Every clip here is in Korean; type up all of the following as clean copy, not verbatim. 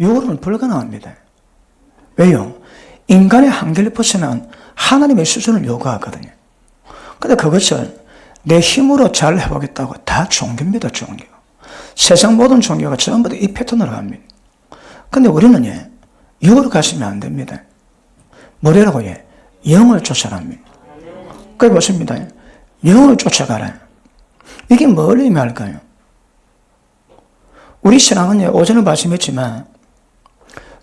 육으로는 불가능합니다. 왜요? 인간의 한계를 벗어난 하나님의 수준을 요구하거든요. 근데 그것을 내 힘으로 잘 해보겠다고 다 종교입니다, 종교. 세상 모든 종교가 전부 다 이 패턴으로 갑니다. 근데 우리는 육으로 가시면 안 됩니다. 뭐라고 영을 쫓아갑니다. 그게 보십니다. 영을 쫓아가라. 이게 뭘 의미할까요? 우리 신앙은 오전에 말씀했지만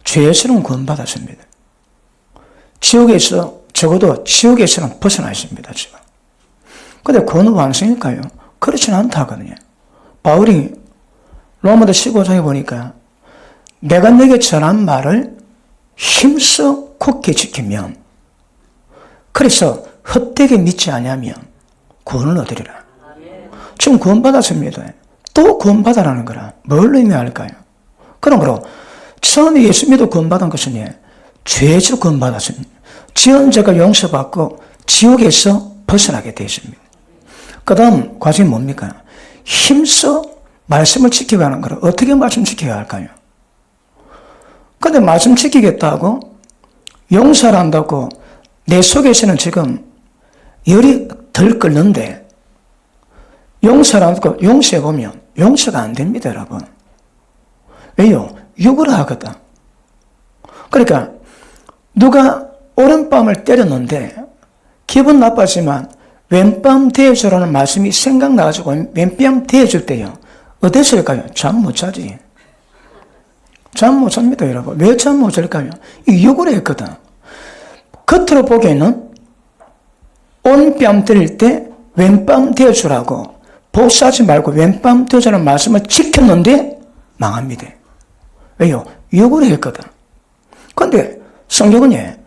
죄에서는 구원받았습니다. 지옥에서 적어도 지옥에서는 벗어나 있습니다. 지금. 근데 구원은 완성일까요? 그렇지는 않다 하거든요. 바울이 로마서 15장에 보니까 내가 내게 전한 말을 힘써 굳게 지키면, 그래서 헛되게 믿지 아니하면 구원을 얻으리라. 지금 구원받았습니다. 또 구원받아라는 거라 뭘 의미할까요? 그러므로 처음에 예수 믿어 구원받은 것은 죄에서 구원받았습니다. 지은 죄가 용서받고 지옥에서 벗어나게 되어 있습니다. 그 다음 과정이 뭡니까? 힘써 말씀을 지켜가는 거를 어떻게 말씀 지켜야 할까요? 근데 말씀 지키겠다고 용서를 한다고 내 속에서는 지금 열이 덜 끓는데 용서를 한다고 용서해보면 용서가 안 됩니다, 여러분. 왜요? 욕을 하거든. 그러니까 누가 오른밤을 때렸는데 기분 나빠지만 왼밤 대해주라는 말씀이 생각나가지고 왼밤 대해줄 때요. 어디서 할까요? 잠 못 자지. 잠 못 잡니다, 여러분. 왜 잠 못 잘까요? 이 욕을 했거든. 겉으로 보기에는 온뺨 때릴 때 왼밤 대해주라고 복사하지 말고 왼밤 대해주라는 말씀을 지켰는데 망합니다. 왜요? 욕을 했거든. 근데 성경은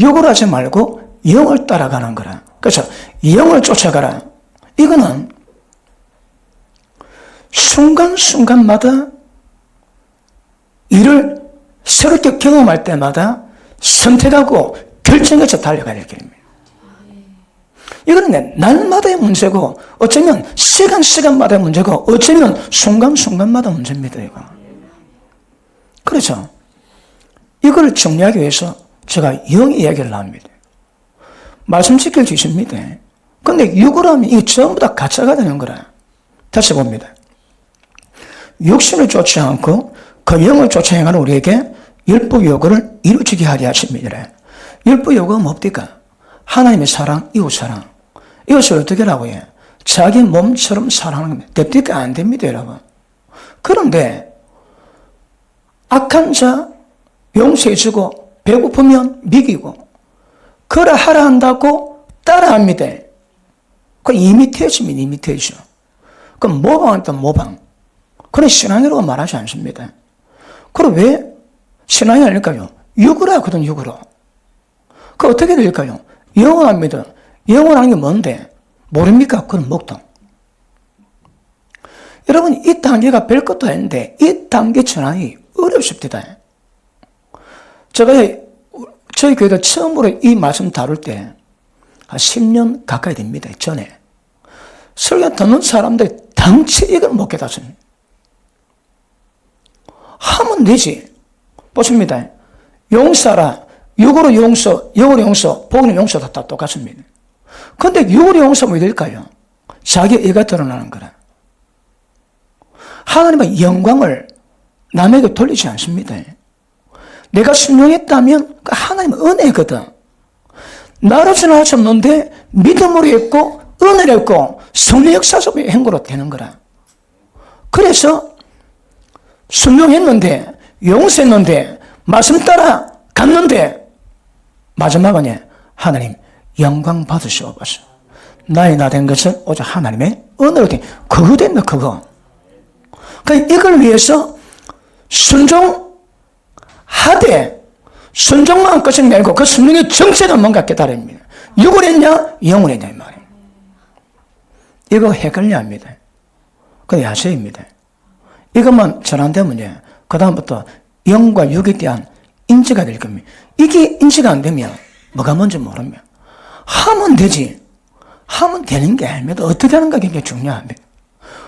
욕을 하지 말고 영을 따라가는 거라. 그래서 영을 쫓아가라. 이거는 순간순간마다 이를 새롭게 경험할 때마다 선택하고 결정해서 달려가야 될 길입니다. 이거는 날마다의 문제고 어쩌면 시간마다의 문제고 어쩌면 순간순간마다 문제입니다. 이거. 그래서 이걸 정리하기 위해서 제가 영 이야기를 합니다. 말씀 지킬 수 있습니다. 근데 육으로 하면 이게 전부 다 가짜가 되는 거라. 다시 봅니다. 육신을 쫓지 않고 그 영을 쫓아 행하는 우리에게 율법 요구를 이루어지게 하려 하십니다. 율법 요구가 뭡니까? 하나님의 사랑, 이웃 사랑. 이것을 어떻게 하라고 해요? 자기 몸처럼 사랑하는 겁니다. 됩니까? 안 됩니다, 여러분. 그런데 악한 자 용서해주고 배고프면 먹이고 그래 하라 한다고 따라합니다. 그 이미테이션입니다. 이미테이션. 그럼 모방한다 모방. 그런 신앙이라고 말하지 않습니다. 그럼 왜 신앙이 아닐까요? 육으로 하거든, 육으로. 그 어떻게 될까요? 영원합니다. 영원한 게 뭔데? 모릅니까? 그건 목동. 여러분, 이 단계가 별 것도 아닌데 이 단계 전환이 어렵습니다. 제가 저희 교회도 처음으로 이 말씀 다룰 때 한 10년 가까이 됩니다. 전에. 설교 듣는 사람들이 당치 이걸 못 깨닫습니다. 하면 되지. 보십니다. 용서라. 육으로 용서, 영으로 용서, 복으로 용서 다 똑같습니다. 그런데 육으로 용서하면 왜 될까요? 자기 의가 드러나는 거라. 하나님의 영광을 남에게 돌리지 않습니다. 내가 순종했다면 하나님의 은혜거든. 나로 전할 수 없는데 믿음으로 했고 은혜를 했고 성령 역사적 행보로 되는 거라. 그래서 순종했는데 용서했는데 말씀 따라 갔는데 마지막은 하나님 영광 받으시옵소서. 나의 나 된 것은 오직 하나님의 은혜로 된 그거 된다 그거. 그러니까 이걸 위해서 순종하되 순종만 끝이 내고 그 순종의 정체는 뭔가 깨달습니다. 육을 했냐 영을 했냐 이 말이에요. 이거 헷갈려 합니다. 그게 야세입니다. 이것만 전환되면 그 다음부터 영과 육에 대한 인지가 될 겁니다. 이게 인지가 안 되면 뭐가 뭔지 모르면 하면 되지. 하면 되는 게 아닙니다. 어떻게 하는가 굉장히 중요합니다.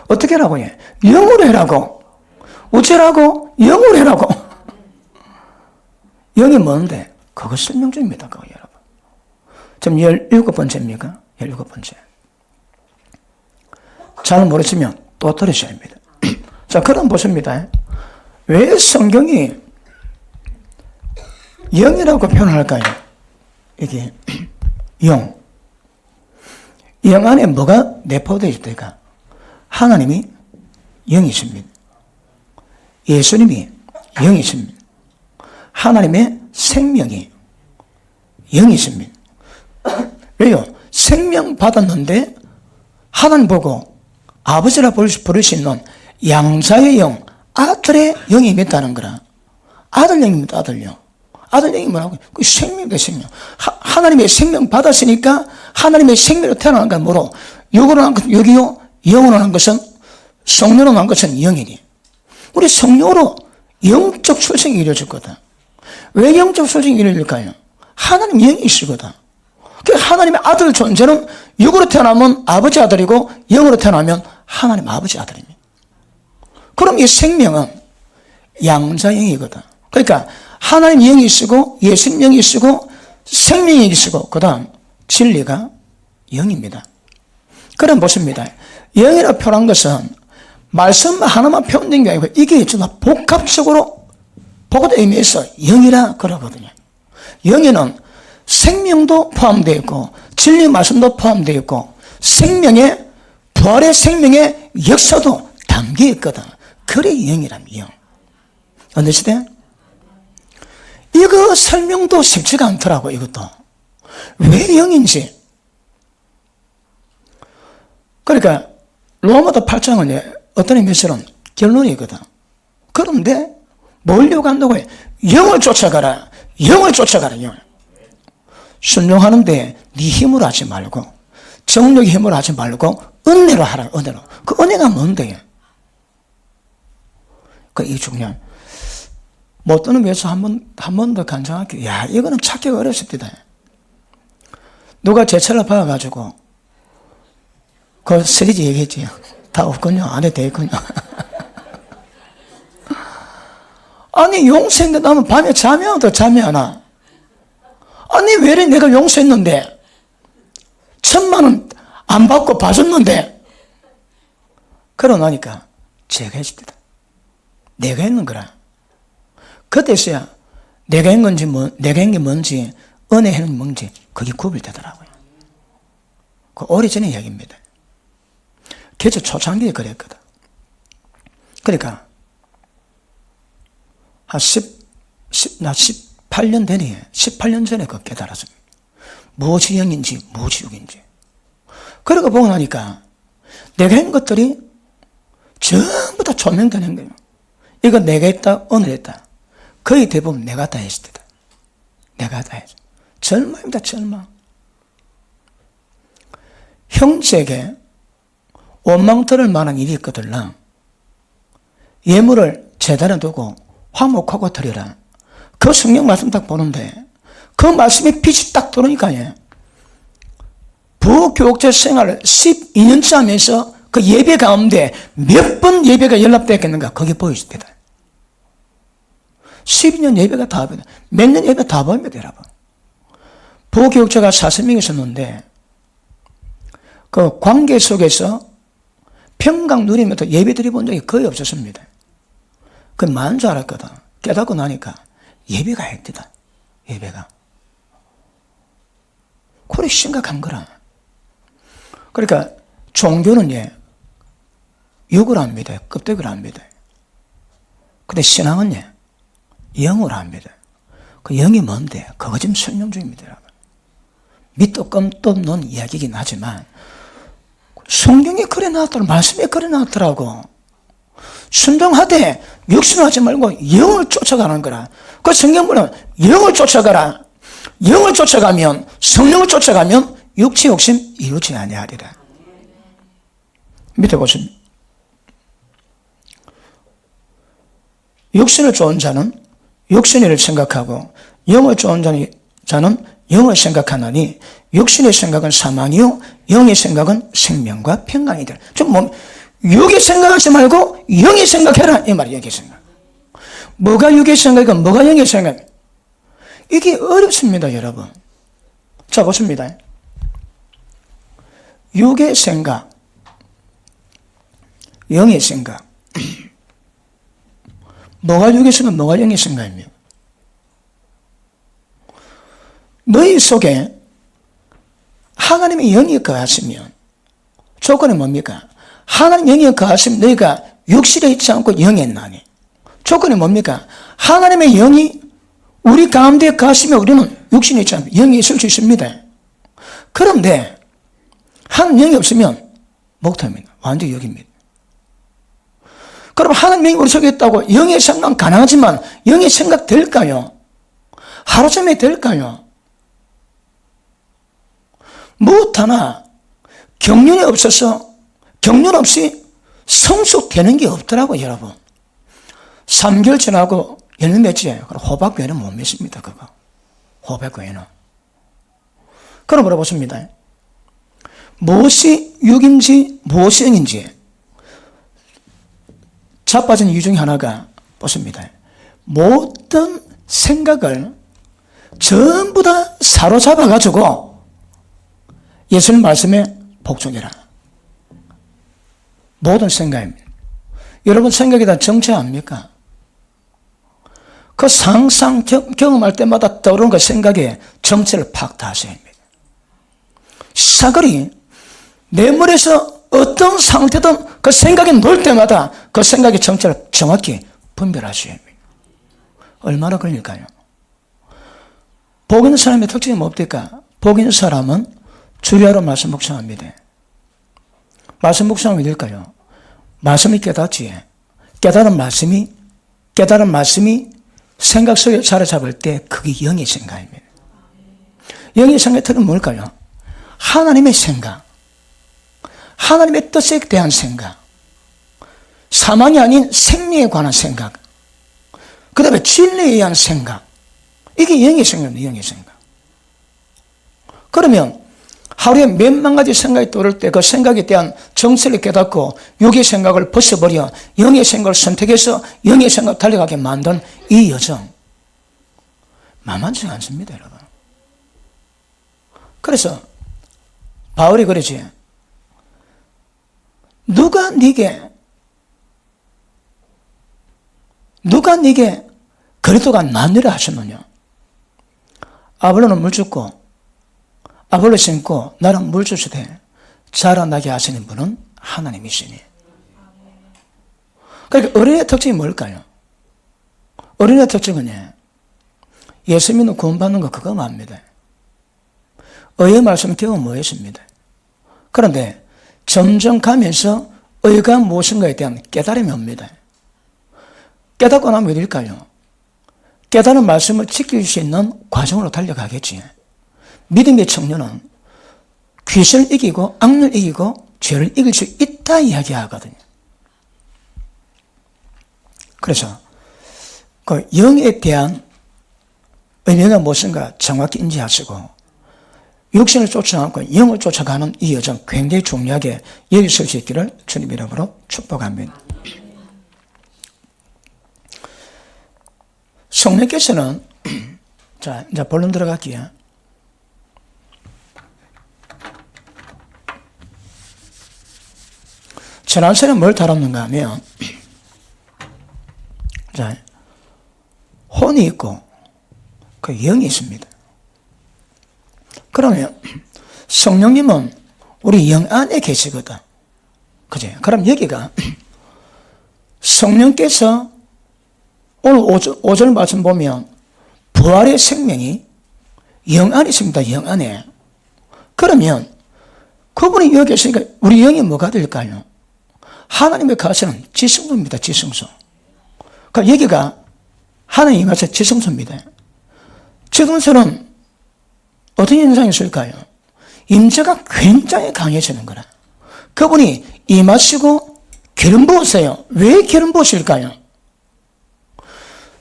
어떻게 하라고 해? 영으로 해라고. 어쩌라고? 영으로 해라고. 영이 뭔데? 그거 설명 중입니다. 그거 여러분. 지금 17번째입니까? 17번째. 잘 모르시면 또 들으셔야 합니다. 자, 그럼 보십니다. 왜 성경이 영이라고 표현할까요? 이게 영. 영 안에 뭐가 내포되어 있다가 하나님이 영이십니다. 예수님이 영이십니다. 하나님의 생명이 영이십니다. 왜요? 생명 받았는데 하나님 보고 아버지라 부를 수 있는 양자의 영, 아들의 영이 있다는 거라. 아들 영입니다. 아들 영. 아들 영이 뭐라고? 그 생명입니다. 생명. 하나님의 생명 받았으니까 하나님의 생명으로 태어난 건 뭐로? 육으로 난 것은 육이요, 영으로 난 것은, 성령으로 난 것은 영이니. 우리 성령으로 영적 출생이 이루어질 거다. 왜 영적 출생이 이루어질까요? 하나님 영이시거든. 하나님의 아들 존재는 육으로 태어나면 아버지 아들이고 영으로 태어나면 하나님 아버지 아들입니다. 그럼 이 생명은 양자영이거든. 그러니까 하나님 영이 있고 예수님 영이 있고 생명이 있고 그 다음 진리가 영입니다. 그럼 보십니다. 영이라 표현한 것은 말씀 하나만 표현된 게 아니고 이게 정말 복합적으로 보고도 의미에서 영이라 그러거든요. 영에는 생명도 포함되어 있고 진리 말씀도 포함되어 있고 생명의 부활의 생명의 역사도 담겨 있거든. 그래 영이란 영. 언제시대? 이거 설명도 쉽지가 않더라고. 이것도 왜 영인지. 그러니까 로마서 8장은 어떤 의미에서는 결론이거든. 그런데 뭘 요구한다고 해? 영을 쫓아가라. 영을 쫓아가라. 영을. 순종하는데 네 힘으로 하지 말고 정력의 힘으로 하지 말고 은혜로 하라. 은혜로. 그 은혜가 뭔데? 이게 중요한. 못 듣는 위해서 한 번 더 간증할게요. 야, 이거는 찾기가 어렵습니다. 누가 제 차를 봐가지고 그 시리즈 얘기했지. 다 없군요. 안 해도 되겠군요. 아니 용서했는데 나는 밤에 잠이 안 와. 잠이 안 와. 아니 왜 이래 내가 용서했는데 1,000,000원 안 받고 봐줬는데 그러나니까 제가 했습니다. 내가 했는 거라. 그때서야 내가 한 건지 내가 한 게 뭔지 은혜는 뭔지 그게 구별되더라고요. 그 오래전의 이야기입니다. 개척 초창기에 그랬거든. 그러니까 한 18년 전에 18년 전에 그 깨달았습니다. 무엇이 영인지 무엇이 육인지. 그러고 보고 나니까 내가 한 것들이 전부 다 조명되는 거예요. 이거 내가 했다, 오늘 했다. 거의 대부분 내가 다 했을 때다. 내가 다 했어. 절망입니다, 절망. 형제에게 원망 들을 만한 일이 있거들라. 예물을 제단에 두고 화목하고 드리라. 그 성경 말씀 딱 보는데 그 말씀에 빛이 딱 들어오니까요. 부교육자 생활을 12년째 하면서 그 예배 가운데 몇 번 예배가 연락되었겠는가 거기 보이실 때다. 12년 예배가 다 보입니다. 몇 년 예배 다 보입니다, 여러분. 부교육자가 40명 있었는데 그 관계 속에서 평강 누리면서 예배 드려본 적이 거의 없었습니다. 그 많은 줄 알았거든. 깨닫고 나니까 예배가 핵되다. 예배가. 그래 심각한 거라. 그러니까 종교는 육을 안 믿어요. 껍데기를 안 믿어요. 근데 신앙은 영으로 안 믿어요. 그 영이 뭔데? 그거 지금 설명 중입니다, 여러분. 밑도 껌도 없는 이야기이긴 하지만 성경이 그래 놨더라고. 말씀이 그래 놨더라고. 순종하되 육신을 하지 말고 영을 쫓아가는 거라. 그 성경 보면 영을 쫓아가라. 영을 쫓아가면 성령을 쫓아가면 육체 욕심 이루지 아니하리라. 밑에 보시면 육신을 좋은 자는 육신의 일을 생각하고 영을 좋은 자는 영을 생각하나니 육신의 생각은 사망이요 영의 생각은 생명과 평강이다. 좀 육의 생각하지 말고 영의 생각해라 이 말이에요. 영의 생각. 뭐가 육의 생각이고 뭐가 영의 생각? 이게 어렵습니다, 여러분. 자, 보십니다. 육의 생각, 영의 생각. 뭐가 육의 생각, 뭐가 영의 생각입니까? 너희 속에 하나님의 영이 거하시면 조건이 뭡니까? 하나님 영이 거하시면 너희가 육실에 있지 않고 영에 있나니. 조건이 뭡니까? 하나님의 영이 우리 가운데 거하시면 우리는 육신에 있지 않고 영이 있을 수 있습니다. 그런데 하나님 영이 없으면 목탑입니다. 완전히 육입니다. 그럼 하나님 영이 우리 속에 있다고 영의 생각 가능하지만 영의 생각 될까요? 하루쯤에 될까요? 무엇 하나 경륜이 없어서 경륜 없이 성숙되는 게 없더라고요, 여러분. 3개월 지나고 열매 맺지예요. 그럼 호박 외에는 못 맺습니다, 그거. 호박 외에는. 그럼 물어보십니다. 무엇이 육인지 무엇이 영인지 자빠진 이유 중에 하나가 보십니다. 모든 생각을 전부 다 사로잡아가지고 예수님 말씀에 복종해라. 모든 생각입니다. 여러분 생각에 대한 정체 압니까? 그 상상 경험할 때마다 떠오르는 그 생각에 정체를 파악하셔야 합니다. 사거리 내 머리에서 어떤 상태든 그 생각이 놀 때마다 그 생각의 정체를 정확히 분별하셔야 합니다. 얼마나 걸릴까요? 복 있는 사람의 특징이 뭡니까? 복 있는 사람은 주야로 말씀 묵상합니다. 말씀 묵상은 왜 될까요? 말씀이 깨닫지. 깨달은 말씀이 생각 속에 자리 잡을 때 그게 영의 생각입니다. 영의 생각의 틀은 뭘까요? 하나님의 생각, 하나님의 뜻에 대한 생각, 사망이 아닌 생명에 관한 생각, 그 다음에 진리에 의한 생각, 이게 영의 생각입니다. 영의 생각. 그러면 하루에 몇만 가지 생각이 떠오를 때 그 생각에 대한 정체를 깨닫고 육의 생각을 벗어버려 영의 생각을 선택해서 영의 생각을 달려가게 만든 이 여정, 만만치 않습니다, 여러분. 그래서 바울이 그러지. 누가 네게 그리스도가 낫느라 하셨느냐? 아볼로는 물 줍고 아볼로 심고 나는 물 주시되 자라나게 하시는 분은 하나님이시니. 그러니까 어린이의 특징이 뭘까요? 어린이의 특징은 예수 믿는 구원받는 거 그거 맙니다. 의의 말씀은 결국 뭐였습니다. 그런데 점점 가면서 의가 무엇인가에 대한 깨달음이 옵니다. 깨닫고 나면 왜 될까요? 깨달은 말씀을 지킬 수 있는 과정으로 달려가겠지. 믿음의 청년은 귀신을 이기고 악을 이기고 죄를 이길 수 있다 이야기하거든요. 그래서 그 영에 대한 의미가 무엇인가 정확히 인지하시고 육신을 쫓지 않고 영을 쫓아가는 이 여정 굉장히 중요하게 여기실 수 있기를 주님 이름으로 축복합니다. 성령께서는 자 이제 본론 들어갈게요. 지난 시간에 뭘 다뤘는가 하면 자 혼이 있고 그 영이 있습니다. 그러면 성령님은 우리 영 안에 계시거든. 그죠? 그럼 여기가 성령께서 오늘 5절 말씀 보면 부활의 생명이 영 안에 있습니다. 영 안에. 그러면 그분이 여기 있으니까 우리 영이 뭐가 될까요? 하나님의 가시는 지성소입니다. 지성소. 그러니까 여기가 하나님의 가시 지성소입니다. 지성소는 어떤 현상이 있을까요? 임재가 굉장히 강해지는 거라. 그분이 임하시고 기름 부으세요. 왜 기름 부으실까요?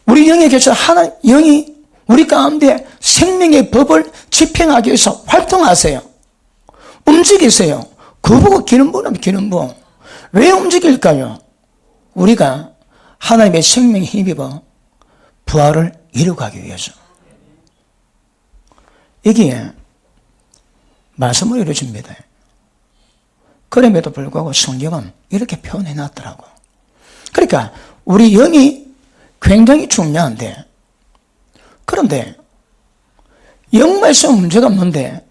우리 영에 계셔 하나님 영이 우리 가운데 생명의 법을 집행하기 위해서 활동하세요. 움직이세요. 그거 보고 기름 부으면 기름 부어. 왜 움직일까요? 우리가 하나님의 생명에 힘입어 부활을 이루어가기 위해서. 여기에 말씀을 이루어집니다. 그럼에도 불구하고 성경은 이렇게 표현해 놨더라고. 그러니까 우리 영이 굉장히 중요한데, 그런데 영만 있으면 문제가 없는데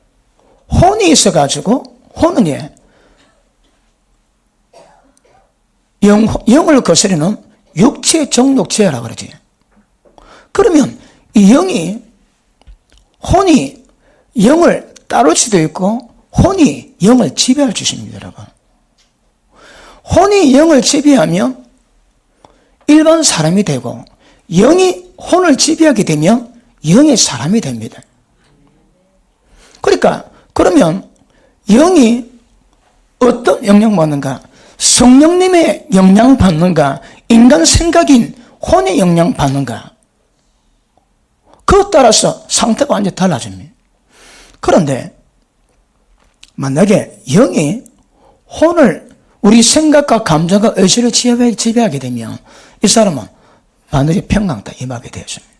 혼이 있어가지고 혼은 영을 거스르는 육체 정욕체라고 그러지. 그러면 이 혼이 영을 따를 수도 있고 혼이 영을 지배할 수 있습니다, 여러분. 혼이 영을 지배하면 일반 사람이 되고 영이 혼을 지배하게 되면 영의 사람이 됩니다. 그러니까 그러면 영이 어떤 영향 받는가? 성령님의 영향 받는가? 인간 생각인 혼의 영향 받는가? 그것 따라서 상태가 완전히 달라집니다. 그런데 만약에 영이 혼을 우리 생각과 감정과 의지를 지배하게 되면 이 사람은 반드시 평강다 임하게 되었습니다.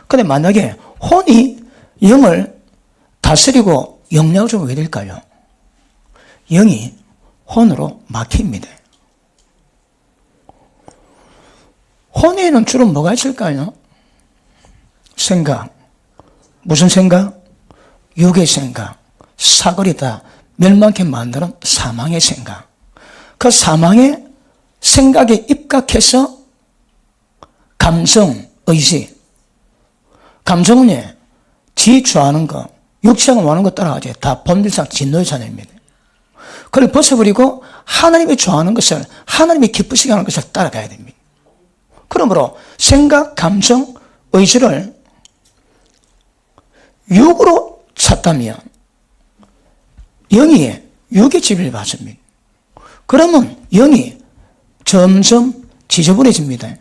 그런데 만약에 혼이 영을 다스리고 영향을 주면 왜 될까요? 영이 혼으로 막힙니다. 혼에는 주로 뭐가 있을까요? 생각. 무슨 생각? 육의 생각. 사거리다 멸망케 만드는 사망의 생각. 그 사망의 생각에 입각해서 감성, 의지. 감성은 지 좋아하는 거, 육체가 원하는 거 따라가지. 다 본질상 진노의 자녀입니다. 그걸 벗어버리고 하나님이 좋아하는 것을, 하나님이 기쁘시게 하는 것을 따라가야 됩니다. 그러므로 생각, 감정, 의지를 육으로 찾다면 영이 육의 지배를 받습니다. 그러면 영이 점점 지저분해집니다.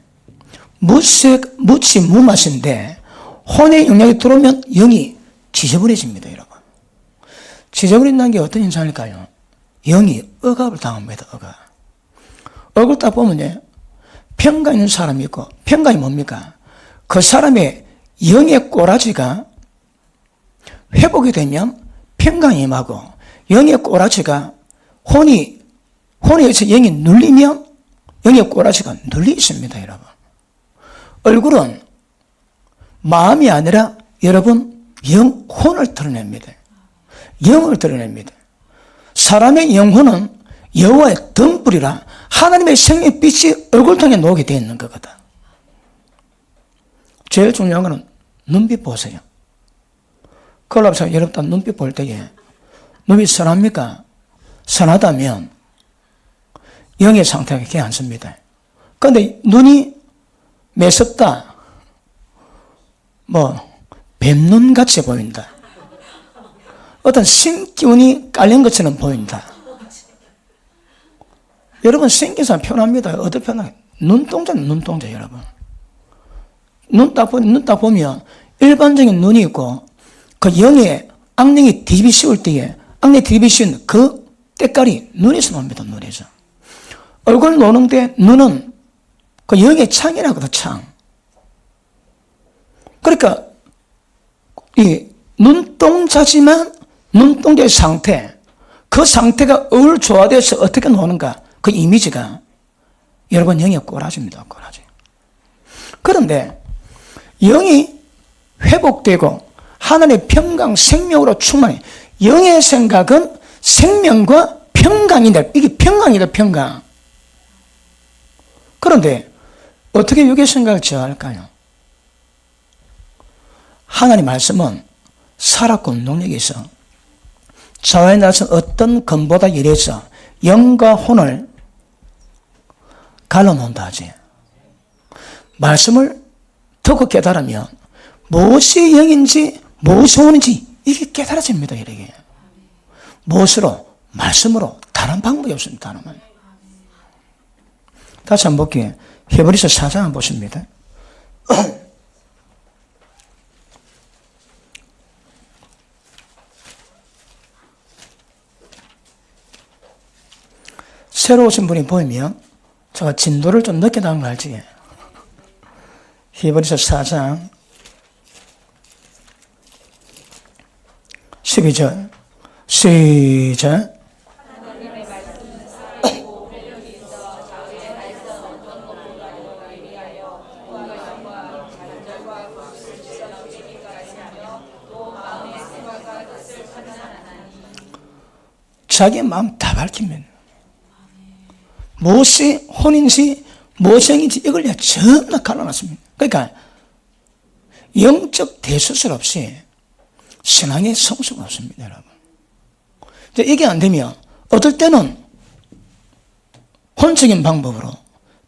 무맛인데 혼의 영향이 들어오면 영이 지저분해집니다, 여러분. 지저분해진다는 게 어떤 현상일까요? 영이 억압을 당합니다, 억압. 억압을 딱 보면 평가 있는 사람이 있고, 평가이 뭡니까? 그 사람의 영의 꼬라지가 회복이 되면 평강이 임하고, 영의 꼬라지가 혼에서 영이 눌리면 영의 꼬라지가 눌리 있습니다, 여러분. 얼굴은 마음이 아니라 여러분 혼을 드러냅니다. 영을 드러냅니다. 사람의 영혼은 여호와의 등불이라 하나님의 생명빛이 얼굴통에 녹게 되어 있는 거거든. 제일 중요한 것은 눈빛 보세요. 그러면서 여러분 눈빛 볼 때에 눈이 선합니까? 선하다면 영의 상태가 괜찮습니다. 그런데 눈이 매섭다, 뱀눈같이 보인다, 어떤 신기운이 깔린 것처럼 보인다. 여러분 생기사 편합니다. 어디 편하게? 눈동자는 눈동자, 여러분. 눈 딱 보면 일반적인 눈이 있고 그 영의 악령이 뒤집이 씌울 때에 악령이 뒤집이 씌운 그 때깔이 눈에서 납니다. 눈에서. 얼굴 노는데 눈은 그 영의 창이라거든, 창. 그러니까 이 눈동자지만 눈동자의 상태, 그 상태가 조화되어서 어떻게 노는가, 그 이미지가 여러분 영의 꼬라지입니다. 꼬라지. 그런데 영이 회복되고 하나님의 평강, 생명으로 충만해. 영의 생각은 생명과 평강이다. 이게 평강이다, 평강. 그런데 어떻게 육의 생각을 제어할까요? 하나님 말씀은 살았고 능력이 있어 자화에 나서 어떤 검보다 이래서 영과 혼을 갈라놓는다 하지. 말씀을 듣고 깨달으면 무엇이 영인지 무엇이 혼인지 이게 깨달아집니다. 이렇게 무엇으로? 말씀으로. 다른 방법이 없습니다. 다른 건. 다시 한번 볼게요. 히브리서 4장 한번 보십니다. 새로 오신 분이 보이면 제가 진도를 좀 늦게 나온 거 알지? 히브리서 4장 12절. 시작. 자기의 마음 다 밝히면 무엇이 혼인지 무엇이 영인지 이걸 전부 갈라놨습니다. 그러니까 영적 대수술 없이 신앙의 성수가 없습니다, 여러분. 이게 안 되면 어떨 때는 혼적인 방법으로,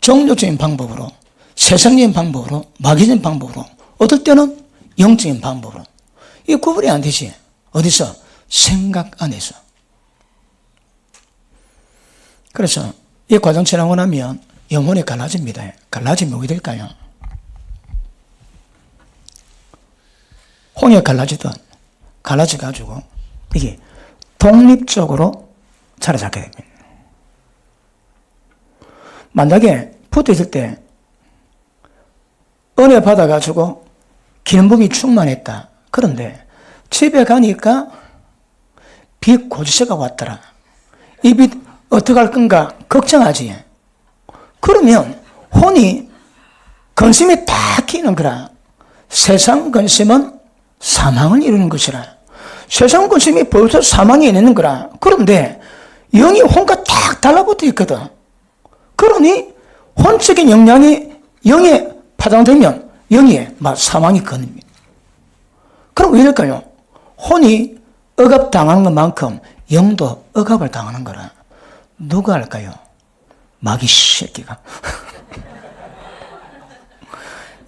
종교적인 방법으로, 세상적인 방법으로, 마귀적인 방법으로, 어떨 때는 영적인 방법으로. 이게 구분이 안 되지. 어디서? 생각 안에서. 그래서 이 과정 지나고 나면 영혼이 갈라집니다. 갈라지면 어떻게 될까요? 홍해 갈라지든 갈라져가지고 이게 독립적으로 자리 잡게 됩니다. 만약에 붙어 있을 때 은혜 받아가지고 기름부음이 충만했다. 그런데 집에 가니까 빚 고지서가 왔더라. 이 빚 어떻게 할 건가 걱정하지. 그러면 혼이 근심이 다 끼는 거라. 세상 근심은 사망을 이루는 것이라. 세상 근심이 벌써 사망에 이르는 거라. 그런데 영이 혼과 딱 달라붙어 있거든. 그러니 혼적인 영향이 영에 파장되면 영이 막 사망이 거듭니다. 그럼 왜 이럴까요? 혼이 억압당하는 것만큼 영도 억압을 당하는 거라. 누가 할까요? 마귀 새끼가.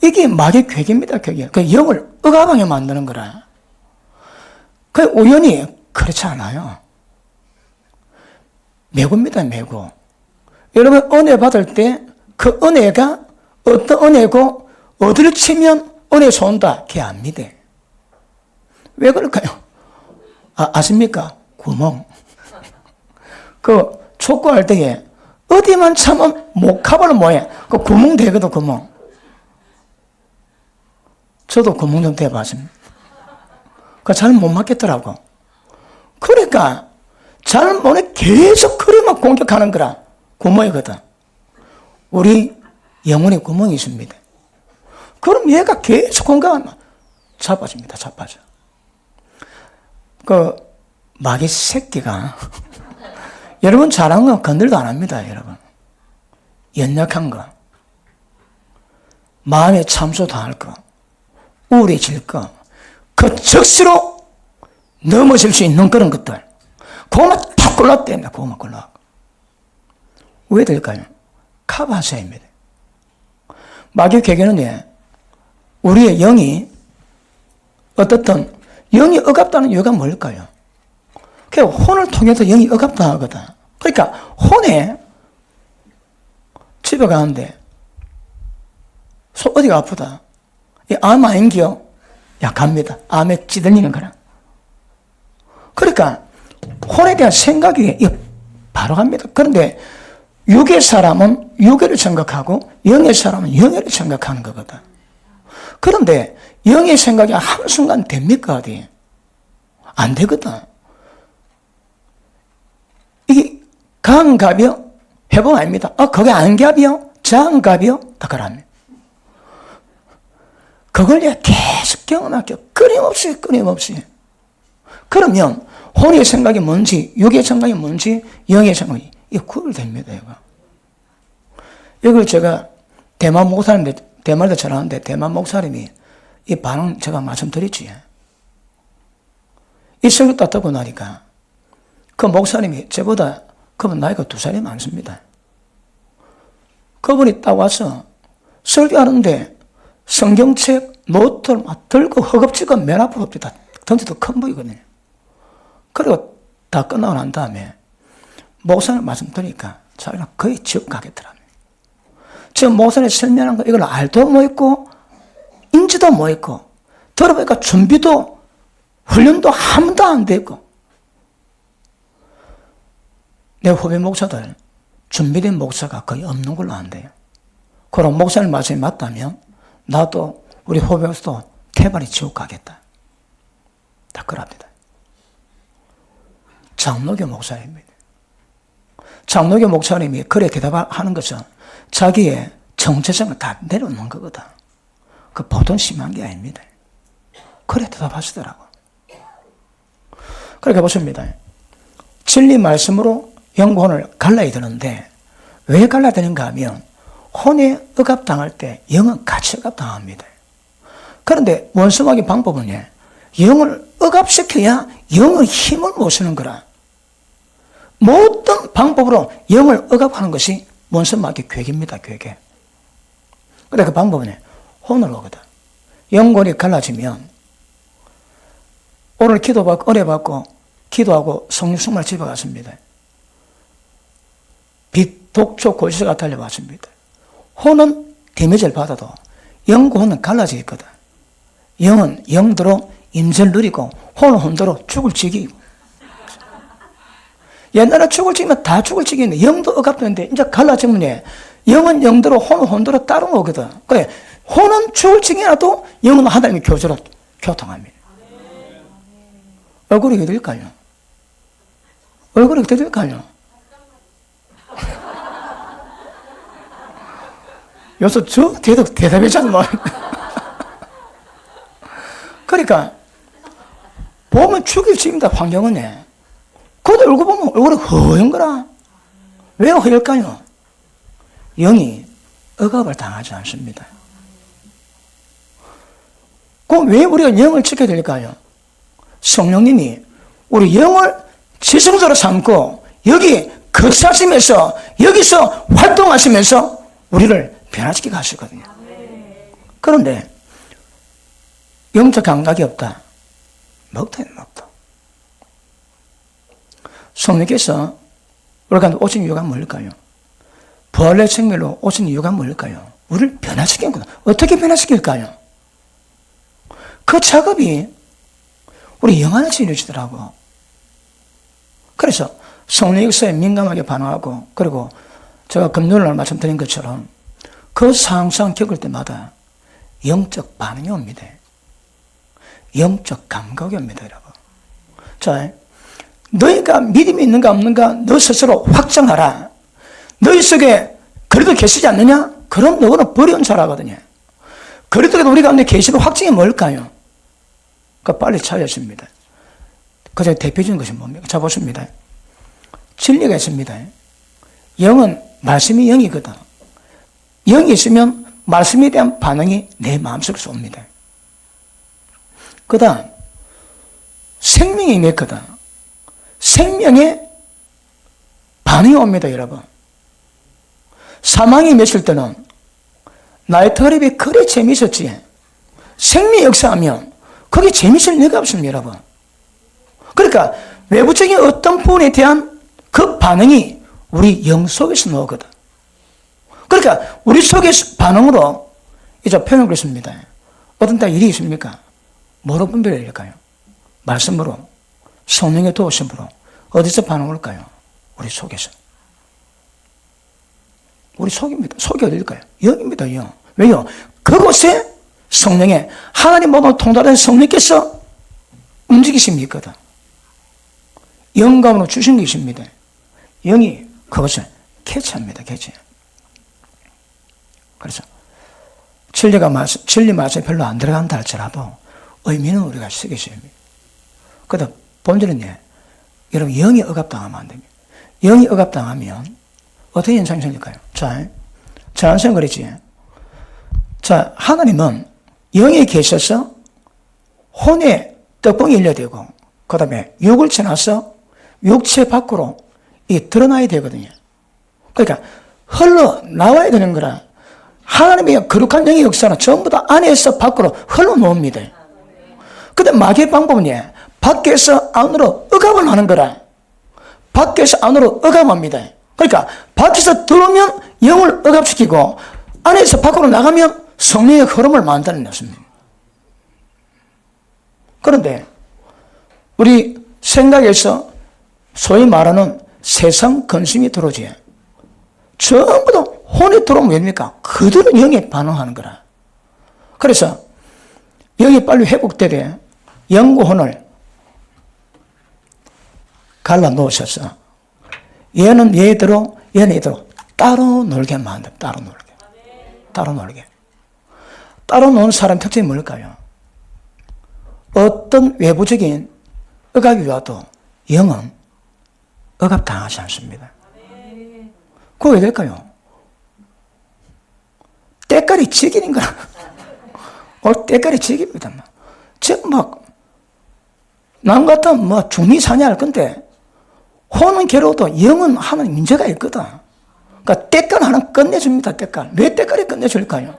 이게 마귀 괴계입니다, 괴계. 그 영을 억압하게 만드는 거라. 그 우연히 그렇지 않아요. 매고입니다, 매고. 여러분, 은혜 받을 때 그 은혜가 어떤 은혜고, 어디를 치면 은혜에서 온다. 걔 압니다. 왜 그럴까요? 아십니까? 구멍. 그 촉구할 때에 어디만 참으면 목합을 뭐해? 그 구멍 되거든, 구멍. 저도 구멍 좀 대봤습니다. 그 잘 못 맞겠더라고. 그러니까 잘 못해 계속 그리만 공격하는 거라. 구멍이거든. 우리 영혼에 구멍이 있습니다. 그럼 얘가 계속 공격하면 자빠집니다, 자빠져. 그 마귀 새끼가 여러분 잘한 건 건들도 안 합니다, 여러분. 연약한 거, 마음에 참소 당할 거, 우울해질 거, 그 적시로 넘어질 수 있는 그런 것들, 그것만 다 골랐대요. 그것만 골라. 왜 될까요? 카바사입니다. 마귀 괴계는 우리의 영이 어떻든 영이 억압당하는 이유가 뭘까요? 그 혼을 통해서 영이 억압당하거든. 그러니까 혼에 집에 가는데 어디가 아프다. 이 암 아닌기요? 약합니다. 암에 찌들리는 거라. 그러니까 혼에 대한 생각이 바로 갑니다. 그런데 육의 사람은 육의를 생각하고 영의 사람은 영의를 생각하는 거거든. 그런데 영의 생각이 한순간 됩니까? 어디? 안 되거든. 이게 강갑이요? 해보면 압니다. 그게 안갑이요? 장갑이요? 다 그럽니다. 그걸 내가 계속 경험할게요. 끊임없이. 그러면 혼의 생각이 뭔지, 육의 생각이 뭔지, 영의 생각이 이게 구별됩니다. 이걸 제가 대만 목사님인데, 대만에서 전화하는데 대만 목사님이 이 반응 제가 말씀드렸지. 이 설교 딱 듣고 나니까 그 목사님이 저보다 그분 나이가 2살이 많습니다. 그분이 딱 와서 설교하는데 성경책, 노트를 막 들고 허겁지겁 맨 앞으로 옵니다. 덩치도 큰 보이거든요. 그리고 다 끝나고 난 다음에 목사님 말씀 드리니까 자기가 거의 지옥 가겠더라고요. 지금 목사님 설명한 거 이걸 알도 못 있고 인지도 못 있고 들어보니까 준비도 훈련도 한 번도 안 되고 내 후배 목사들 준비된 목사가 거의 없는 걸로 안돼요. 그럼 목사님 말씀이 맞다면 나도 우리 후배 목사도 태반이 지옥 가겠다. 다 그럽니다. 장로교 목사입니다. 장로교 목사님이 그래 대답하는 것은 자기의 정체성을 다 내려놓는 거거든. 그 보통 심한 게 아닙니다. 그래 대답하시더라고. 그렇게 보십니다. 진리 말씀으로 영혼을 갈라야 되는데 왜 갈라야 되는가 하면 혼에 억압당할 때 영은 같이 억압당합니다. 그런데 원수마귀 방법은 영을 억압시켜야 영의 힘을 못 쓰는 거라. 모든 방법으로 영을 억압하는 것이 원수마귀 괴계입니다. 괴계. 근데 그 방법은 혼을 오거든. 영혼이 갈라지면 오늘 기도받고 은혜 받고 기도하고 성령 충만을 집에 갔습니다. 빛, 독초, 골수가 달려왔습니다. 혼은 데미지를 받아도 영과 혼은 갈라져 있거든. 영은 영대로 임재를 누리고 혼은 혼대로 죽을 지기고. 옛날에 죽을 지기면 다 죽을 지기인데 영도 억압되는데 이제 갈라지면 영은 영대로 혼은 혼대로 따로 오거든. 그래 혼은 죽을 지기라도 영은 하나님의 교제로 교통합니다. 얼굴이 어떻게 될까요? 얼굴이 어떻게 될까요? 요새 저 대답했잖아. 뭐. 그러니까 보면 죽일 지입니다. 환경은. 그런데 얼굴 보면 얼굴이 허연 거라. 왜 허열까요? 영이 억압을 당하지 않습니다. 그럼 왜 우리가 영을 지켜야 될까요? 성령님이 우리 영을 지성소로 삼고 여기 거사시면서 여기서 활동하시면서 우리를 변화시키게 하시거든요. 그런데 영적 감각이 없다. 먹다는 먹다. 성령께서 우리가 오신 이유가 뭘까요? 부활의 생명으로 오신 이유가 뭘까요? 우리를 변화시키는 거다. 어떻게 변화시킬까요? 그 작업이 우리 영 안에서 이루어지더라고. 그래서 성령 역사에 민감하게 반응하고, 그리고 제가 금요일날 말씀드린 것처럼 그 상황 겪을 때마다 영적 반응이 옵니다. 영적 감각이 옵니다, 여러분. 자, 너희가 믿음이 있는가 없는가 너 스스로 확정하라. 너희 속에 그래도 계시지 않느냐? 그럼 너는 버려온 자라거든요. 그래도 우리 가운데 계시는 확증이 뭘까요? 그 빨리 찾아집니다. 그 중에 대표적인 것이 뭡니까? 자, 보십니다. 진리가 있습니다. 영은 말씀이 영이거든. 영이 있으면 말씀에 대한 반응이 내 마음속에서 옵니다. 그 다음 생명이 임했거든. 생명에 반응이 옵니다, 여러분. 사망이 임했을 때는 나의 터립이 그래 재미있었지. 생명이 역사하면 거기에 재미있을 리가 없습니다, 여러분. 그러니까 외부적인 어떤 부분에 대한 그 반응이 우리 영 속에서 나오거든. 그러니까 우리 속의 반응으로 이제 표현을 그랬습니다. 어떤 때 일이 있습니까? 뭐로 분별해야 될까요? 말씀으로, 성령의 도우심으로. 어디서 반응을 할까요? 우리 속에서. 우리 속입니다. 속이 어딜까요? 영입니다, 영. 왜요? 그곳에 성령의 하나님 모든 통달한 성령께서 움직이심이 있거든. 영감으로 주신 게 있습니다. 영이 그것을 캐치합니다, 캐치. 그래서 진리 말씀이 별로 안 들어간다 할지라도 의미는 우리가 새기셔야 합니다. 그다음 본질은 여러분 영이 억압당하면 안 됩니다. 영이 억압당하면 어떻게 현상이 생길까요? 자, 자연스러운 거리지. 자, 하나님은 영에 계셔서 혼에 떡봉이 열려되고 그 다음에 육을 지나서 육체 밖으로 드러나야 되거든요. 그러니까 흘러나와야 되는 거라. 하나님의 거룩한 영의 역사는 전부 다 안에서 밖으로 흘러놓습니다. 근데 마귀의 방법은 밖에서 안으로 억압을 하는 거라. 밖에서 안으로 억압합니다. 그러니까 밖에서 들어오면 영을 억압시키고 안에서 밖으로 나가면 성령의 흐름을 만들어냈습니다. 그런데 우리 생각에서 소위 말하는 세상 근심이 들어오지. 전부 다 혼이 들어오면 뭡니까? 그대로 영에 반응하는 거라. 그래서 영이 빨리 회복되되 영과 혼을 갈라놓으셔서 얘는 얘대로 얘는 얘대로 따로 놀게 만든 따로 놀게. 따로 놀게. 따로 노는 사람 특징이 뭘까요? 어떤 외부적인 억압이 와도 영은 억압당하지 않습니다. 그거 왜 될까요? 때깔이 지기는 거야. 때깔이 지깁니다. 지금 남 같으면 중이 사냐 할 건데, 혼은 괴로워도 영은 하는 문제가 있거든. 그러니까 때깔 하나 끝내줍니다, 때깔. 왜 때깔이 끝내줄까요?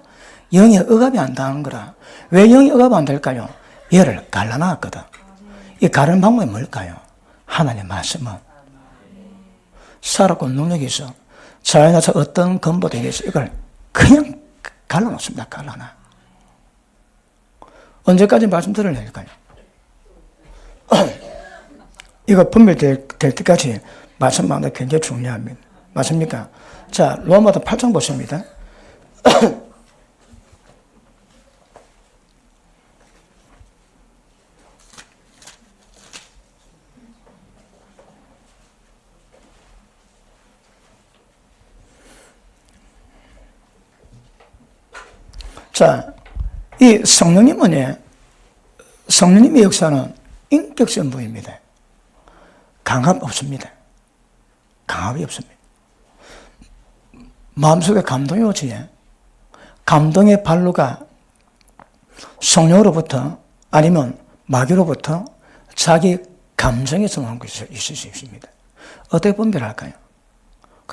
영이 억압이 안 당하는 거라. 왜 영이 억압 안 될까요? 얘를 갈라놨거든. 이 가르는 방법이 뭘까요? 하나님의 말씀은 살았고 능력이 있어. 자연에서 어떤 근보도 있어. 이걸 그냥 갈라놓습니다. 갈라놔. 언제까지 말씀 들어야 될까요? 이거 분별될 때까지 말씀만도 굉장히 중요합니다. 맞습니까? 자, 로마서 8장 보십니다. 자, 이 성령님의 역사는 인격전부입니다. 강압 없습니다. 강압이 없습니다. 마음속에 감동이 오지. 감동의 발로가 성령으로부터 아니면 마귀로부터 자기 감정에서 나온 것이 있을 수 있습니다. 어떻게 분별할까요?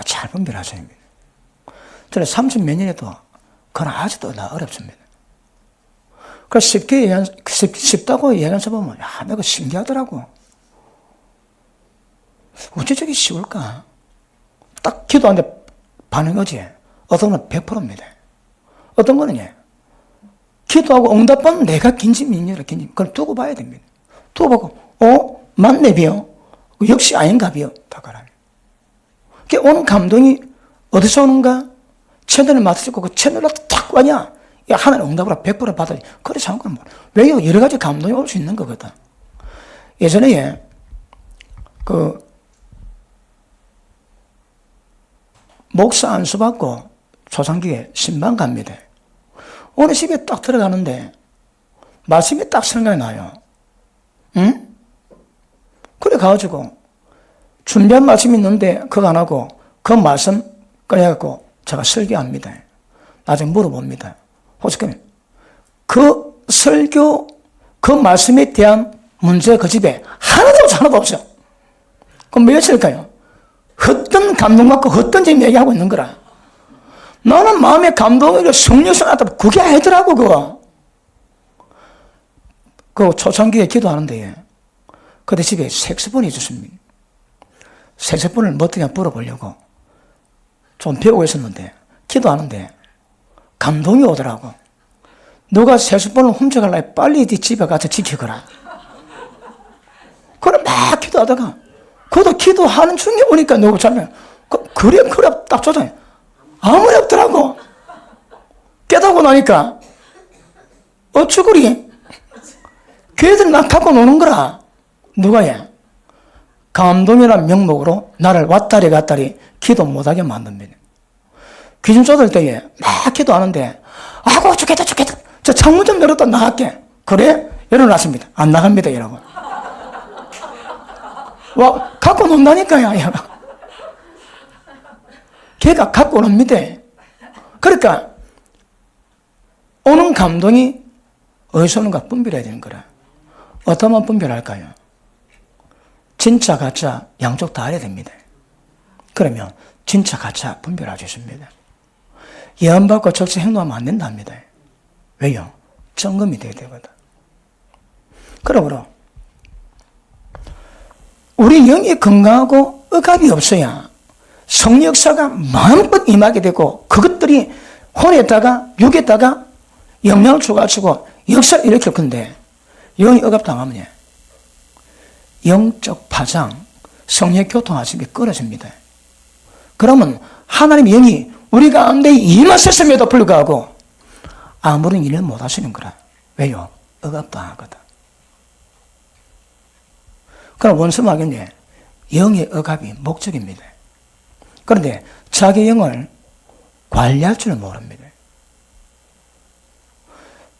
잘 분별하셔야 합니다. 저는 30몇 년에도 그건 아직도 어렵습니다. 그래서 쉽다고 얘기해서 보면, 내가 신기하더라고. 어째 저게 쉬울까? 딱 기도하는데 반응이 오지. 어떤 건 100%입니다. 어떤 거는 기도하고 응답하면 내가 긴지민이라 긴지. 그걸 두고 봐야 됩니다. 두고 보고, 맞네, 비요. 역시 아닌가, 비요. 다 가라. 그게 오는 감동이 어디서 오는가? 채널을 맞추고 그 채널로 딱 와냐? 하나님 응답으로 100% 받아야 돼. 그래, 잠깐 뭐. 왜요? 여러 가지 감동이 올 수 있는 거거든. 예전에, 목사 안수 받고 초창기에 신방 갑니다. 어느 집에 딱 들어가는데, 말씀이 딱 생각이 나요. 응? 그래 가지고, 준비한 말씀이 있는데, 그거 안 하고, 그 말씀 꺼내갖고, 제가 설교합니다. 나중에 물어봅니다. 혹시 그 설교, 그 말씀에 대한 문제 그 집에 하나도 없어. 그럼 몇일까요? 헛된 감동받고 헛된 지금 얘기하고 있는 거라. 나는 마음의 감동을 성령성 하다 그게 아니더라고, 그거. 그 초창기에 기도하는데, 그때 집에 색소폰이 있었습니다. 색소폰을 어떻게 불어보려고 좀 배우고 있었는데, 기도하는데, 감동이 오더라고. 누가 색소폰을 훔쳐갈래 빨리 네 집에 가서 지키거라. 그래 막 기도하다가 그것도 기도하는 중에 오니까 누구 자면 그래 딱 쫓아요. 아무리 없더라고. 깨닫고 나니까 어쭈구리 걔들 나 갖고 노는 거라. 누가 해? 감동이라는 명목으로 나를 왔다리 갔다리 기도 못하게 만듭니다. 귀신 쫓을 때에 막 기도하는데 아고 죽겠다 저 창문 좀 열었다 나갈게. 그래? 열어놨습니다. 안 나갑니다. 이러고 와 갖고 논다니까요. 걔가 갖고 놉니다. 그러니까 오는 감동이 어디서 오는가 분별해야 되는 거라. 어떠면 분별할까요? 진짜 가짜 양쪽 다 알아야 됩니다. 그러면 진짜 가짜 분별할 수 있습니다. 예언받고 적시 행동하면 안 된답니다. 왜요? 점검이 돼야 되거든. 그러므로 우리 영이 건강하고 억압이 없어야 성령 역사가 마음껏 임하게 되고 그것들이 혼에다가 육에다가 영향을 줘가지고 역사를 일으킬 건데 영이 억압당하면 영적 파장, 성령 교통하심이 끊어집니다. 그러면 하나님의 영이 우리 가운데 임하셨음에도 불구하고 아무런 일을 못 하시는 거라. 왜요? 억압당하거든. 그럼 원수마귀는 영의 억압이 목적입니다. 그런데 자기 영을 관리할 줄은 모릅니다.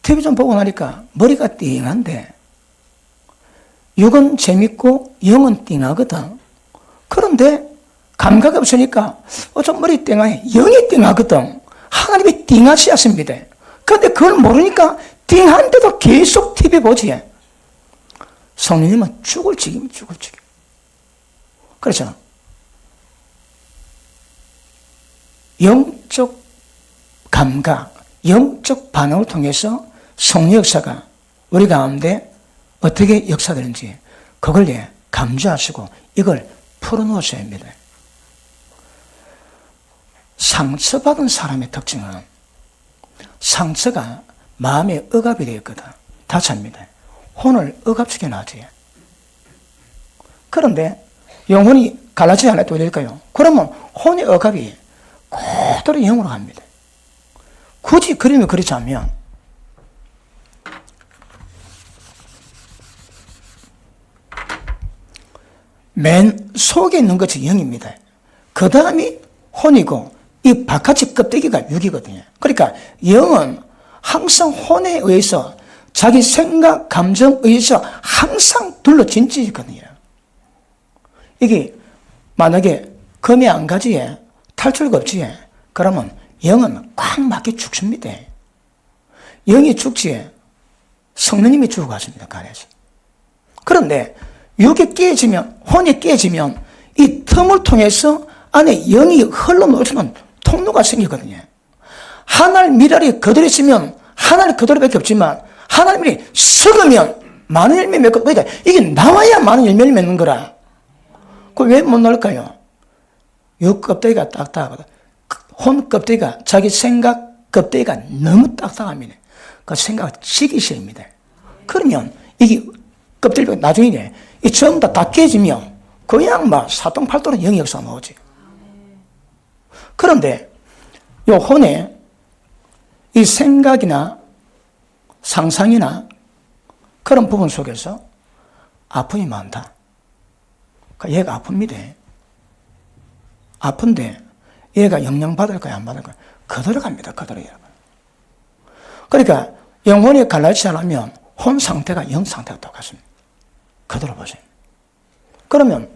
TV 좀 보고 나니까 머리가 띵한데 육은 재밌고 영은 띵하거든. 그런데 감각이 없으니까 좀 머리 띵하네. 영이 띵하거든. 하나님이 띵하지 않습니다. 그런데 그걸 모르니까 띵한데도 계속 TV 보지. 성령님은 죽을 지김. 그렇죠. 영적 감각, 영적 반응을 통해서 성령 역사가 우리 가운데 어떻게 역사되는지 그걸 감지하시고 이걸 풀어놓으셔야 합니다. 상처받은 사람의 특징은 상처가 마음에 억압이 되어 있거든. 다치합니다. 혼을 억압시켜 놔지. 그런데 영혼이 갈라지지 않아도 어떻게 될까요? 그러면 혼의 억압이 그대로 영으로 갑니다. 굳이 그림을 그리자면 맨 속에 있는 것이 영입니다. 그 다음이 혼이고 이 바깥의 껍데기가 육이거든요. 그러니까 영은 항상 혼에 의해서 자기 생각, 감정에 의해서 항상 둘러진 짓이거든요. 이게 만약에 금이 한 가지에 탈출가 없지, 그러면 영은 꽉 막혀 죽습니다. 영이 죽지 성령님이 죽어가십니다. 가야지. 그런데 육이 깨지면, 혼이 깨지면 이 틈을 통해서 안에 영이 흘러놓으면 통로가 생기거든요. 하나님 미랄이 그대로 있으면 하나님 그대로밖에 없지만 하나님이 썩으면 많은 열매 맺고, 그러니까 이게 나와야 많은 열매를 맺는 거라. 그걸 왜 못 넣을까요? 육 껍데기가 딱딱하거든. 혼 껍데기가, 자기 생각 껍데기가 너무 딱딱합니다. 그 생각을 지키셔야 합니다. 그러면 이게 껍데기가 나중에 이 전부 다 깨지면 그냥 막 사통팔도는 영의 역사가 나오지. 그런데 요 혼에 이 생각이나 상상이나 그런 부분 속에서 아픔이 많다. 그러니까 얘가 아픕니다. 아픈데 얘가 영향받을까요? 안 받을까요? 그대로 갑니다. 그대로. 그러니까 영혼이 갈라지지 않으면 혼 상태가 영 상태가 똑같습니다. 그대로 보세요. 그러면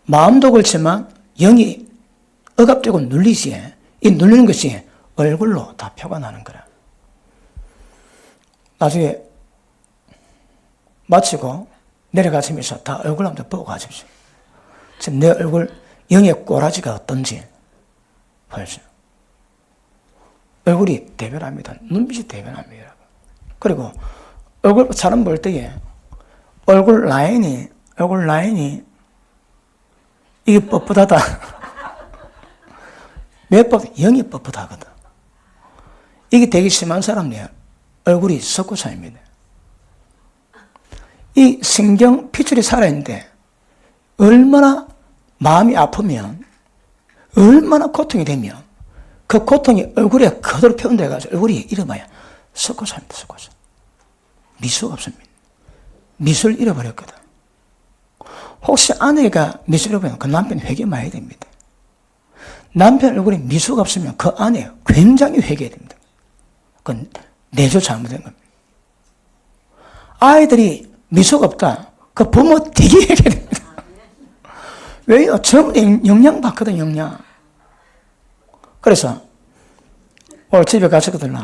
마음도 그렇지만 영이 억압되고 눌리지, 이 눌리는 것이 얼굴로 다 표가 나는 거라. 나중에 마치고 내려가시면서 다 얼굴 한번 보고 가십시오. 지금 내 얼굴 영의 꼬라지가 어떤지 보여줘요. 얼굴이 대변합니다. 눈빛이 대변합니다. 그리고 얼굴 사람 볼 때에 얼굴 라인이 이게 뻣뻣하다. 왜 영이 뻣뻣하거든. 이게 되게 심한 사람이에요. 얼굴이 석고사입니다. 이 신경 피줄이 살아있는데 얼마나 마음이 아프면, 얼마나 고통이 되면 그 고통이 얼굴에 그대로 표현돼가지고 얼굴이 이름하여 석고사입니다. 석고사. 미수가 없습니다. 미수를 잃어버렸거든. 혹시 아내가 미수를 잃어버리면 그 남편 회개 많이 해야 됩니다. 남편 얼굴에 미수가 없으면 그 아내 굉장히 회개해야 됩니다. 그건 내조 잘못된 겁니다. 아이들이 미수가 없다. 그 부모 되게 회개해야 됩니다. 왜요? 전부 영향 받거든, 영향. 그래서 오늘 집에 가시거든.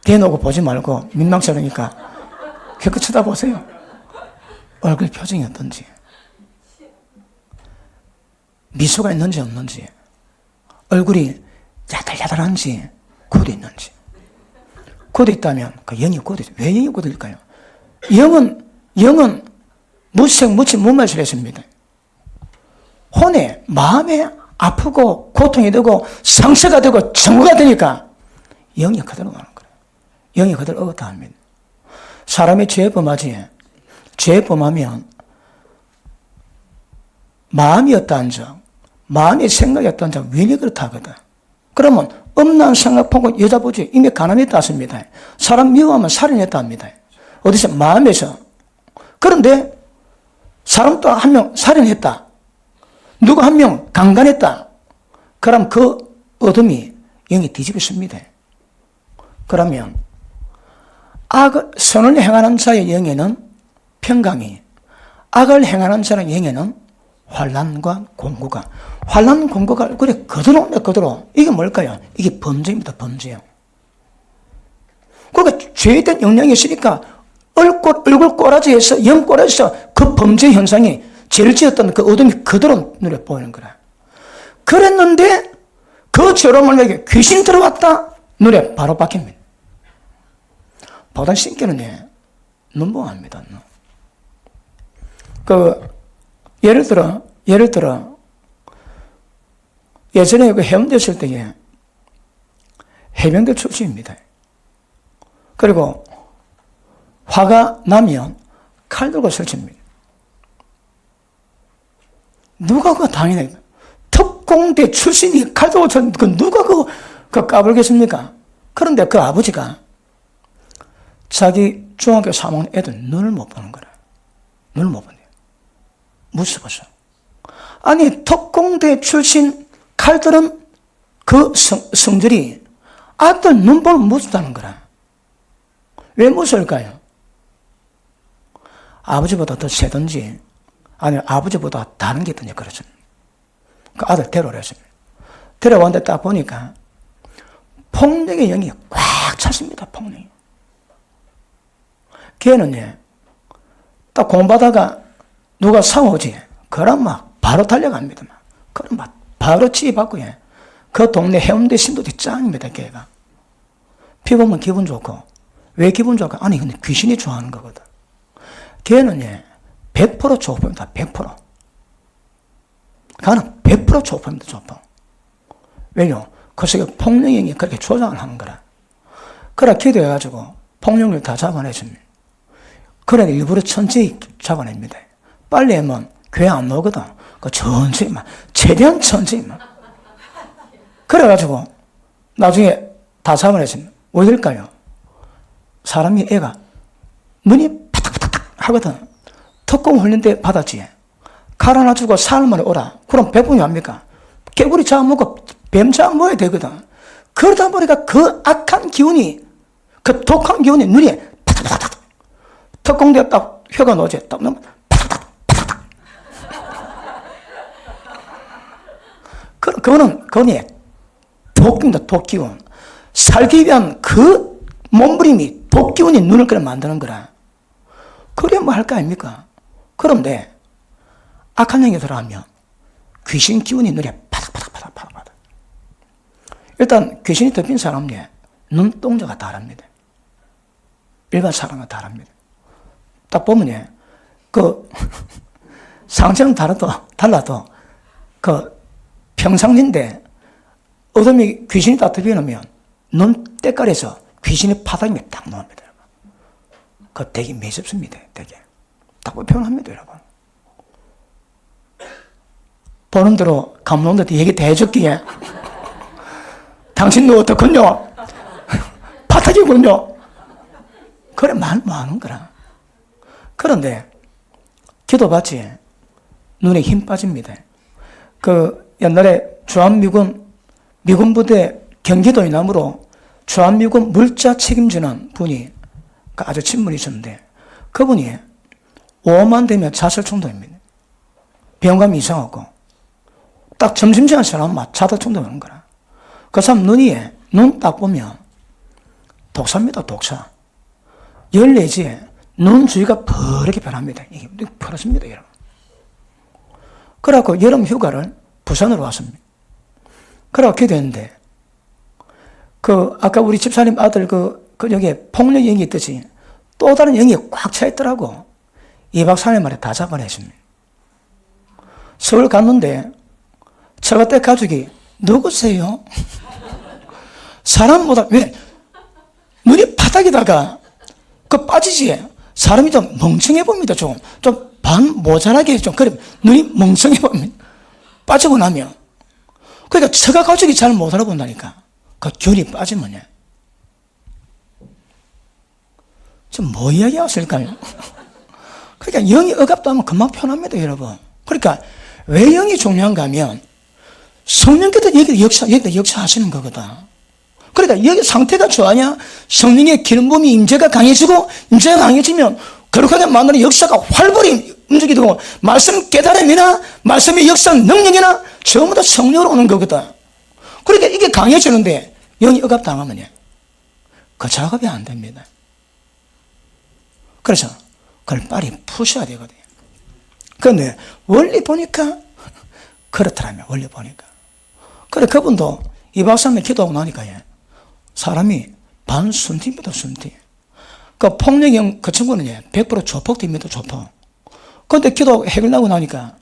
대놓고 보지 말고 민망치 않으니까 계속 쳐다보세요. 얼굴 표정이 어떤지, 미소가 있는지 없는지, 얼굴이 야들야들한지 굳어 있는지. 굳어 있다면 그 영이 굳어 있어요. 왜 영이 굳어일까요? 영은 무색 무치 무말술했습니다. 혼에 마음에 아프고 고통이 되고 상처가 되고 증오가 되니까 영이 그대로 가는 거예요. 영이 그대로 어긋다 합니다. 사람이 죄에 범하지, 죄에 범하면 마음이었다는 점, 마음의 생각이었다는 점, 왜 그렇다 하거든. 그러면 음란 생각 보고 여자 보지, 이미 가난했다 했습니다. 사람 미워하면 살인했다 합니다. 어디서? 마음에서. 그런데 사람 또 한 명 살인했다. 누구 한 명 강간했다. 그럼 그 어둠이 영이 뒤집어집니다. 그러면 선을 행하는 자의 영에는 평강이, 악을 행하는 자의 영에는 환난과 공고가. 환난 공고가 그래 그대로 이게 뭘까요? 이게 범죄입니다. 범죄요. 그러니까 죄된 영향이 있으니까 얼굴 꼬라지에서 영 꼬라지에서 그 범죄 현상이 죄를 지었던 그 어둠이 그대로 눈에 보이는 거라. 그랬는데 그 죄로 만약에 귀신 들어왔다, 눈에 바로 박힙니다. 보다 신기는 눈봉합니다. 예를 들어 예전에 그 해운대 있을 때에 해병대 출신입니다. 그리고 화가 나면 칼 들고 설칩니다. 누가 그거 당연히 특공대 출신이 칼 들고 설치면 누가 그거 까불겠습니까? 그런데 그 아버지가 자기 중학교 3학년 애들 눈을 못 보는 거라. 눈을 못 본대요. 무서워서. 아니 특공대 출신 칼들은 그 성질이 아들 눈 보면 무섭다는 거라. 왜 무서울까요? 아버지보다 더 세든지 아니면 아버지보다 다른 게 있든지 그렇습니다. 그 아들 데려오랬습니다. 데려왔는데 딱 보니까 폭력의 영이 꽉 찼습니다. 폭력이. 걔는 딱 공부하다가 누가 싸우지. 그럼 막 바로 달려갑니다. 그럼 막 바로 치받고 그 동네 해운대 신도들이 짱입니다. 걔가. 피 보면 기분 좋고. 왜 기분 좋을까? 아니 근데 귀신이 좋아하는 거거든. 걔는 100% 조폭입니다. 100%. 걔는 100% 조폭입니다. 조폭. 왜요? 그 속에 폭력이 그렇게 조장을 하는 거라. 그래 기도해가지고 폭력을 다 잡아내줍니다. 그래 일부러 천천히 잡아냅니다. 빨리 하면 교회 안 나오거든. 그 천천히 최대한 천천히 그래가지고 나중에 다 잡아내줍니다. 왜 이럴까요? 사람이 애가 눈이 파닥파닥 하거든. 특공 훈련 때 받았지. 칼 하나 주고 사흘 만에 오라. 그럼 배분이 합니까? 개구리 잡아먹고 뱀 잡아먹어야 되거든. 그러다 보니까 그 악한 기운이, 그 독한 기운이 눈이 파닥파닥. 특공대 딱 혀가 놓지. 딱 넣으면 파닥파닥. 그거는 독입니다. 독기운. 살기 위한 그 몸부림이 독기운이 눈을 그래 만드는 거라. 그래 뭐 할 거 아닙니까? 그런데 악한 영이 들어가면 귀신 기운이 눈에 파닥파닥. 일단 귀신이 덮인 사람은 눈동자가 다릅니다. 일반 사람과 다릅니다. 딱 보면 그 상처는 달라도 그 평상인데 어둠이 귀신이 딱 덮여놓으면 눈 때깔에서 귀신의 파닥이 딱 나옵니다. 그 되게 매섭습니다. 되게. 딱 표현합니다, 여러분. 보는 대로 감독한테 얘기 다 해줬기에 당신도 어떻군요? 파닥이군요. 그래 말 뭐하는 거라. 그런데 기도받지 눈에 힘 빠집니다. 그 옛날에 미군 부대 경기도 이남으로 주한미군 물자 책임지는 분이 아주 친분이 있었는데 그분이 5만 되면 자살 충동입니다. 병감이 이상하고 딱 점심시간 지나면 자살 충동하는 거라. 그 사람 눈 딱 보면 독사입니다. 독사. 14지에 눈 주위가 퍼렇게 변합니다. 이게 퍼렇습니다. 여러분. 그래갖고 여름 휴가를 부산으로 왔습니다. 그래갖고 기도했는데 아까 우리 집사님 아들 여기에 폭력 영이 있듯이 또 다른 영이 꽉 차 있더라고. 2박 3일 만에 다 잡아냈습니다. 서울 갔는데 처갓댁 가족이 누구세요? 사람보다 왜 눈이 바닥에다가 빠지지. 사람이 좀 멍청해 보입니다. 좀 반 모자라게 좀 그래 눈이 멍청해 보입니다. 빠지고 나면 그러니까 처가 가족이 잘 못 알아본다니까. 그 균이 빠지면 지금 뭐 이야기하실까요? 그러니까 영이 억압도 하면 금방 편합니다, 여러분. 그러니까 왜 영이 중요한가 하면 성령께서 여기다 역사하시는 거거든. 그러니까 여기 상태가 좋아야 성령의 기름부음이 임재가 강해지고 임재가 강해지면 거룩하게 만드는 역사가 활발히 움직이게 되고 말씀 깨달음이나 말씀의 역사 능력이나 전부 다 성령으로 오는 거거든. 그러니까 이게 강해지는데 영이 억압당하면 그 작업이 안 됩니다. 그래서 그걸 빨리 푸셔야 되거든요. 그런데 원리 보니까 그렇더라면 원리 보니까. 그래 그분도 이 박사님 기도하고 나니까 사람이 반순티입니다. 순티. 그 폭력형 그 친구는 100% 조폭입니다. 조폭. 그런데 기도하고 해결나고 나니까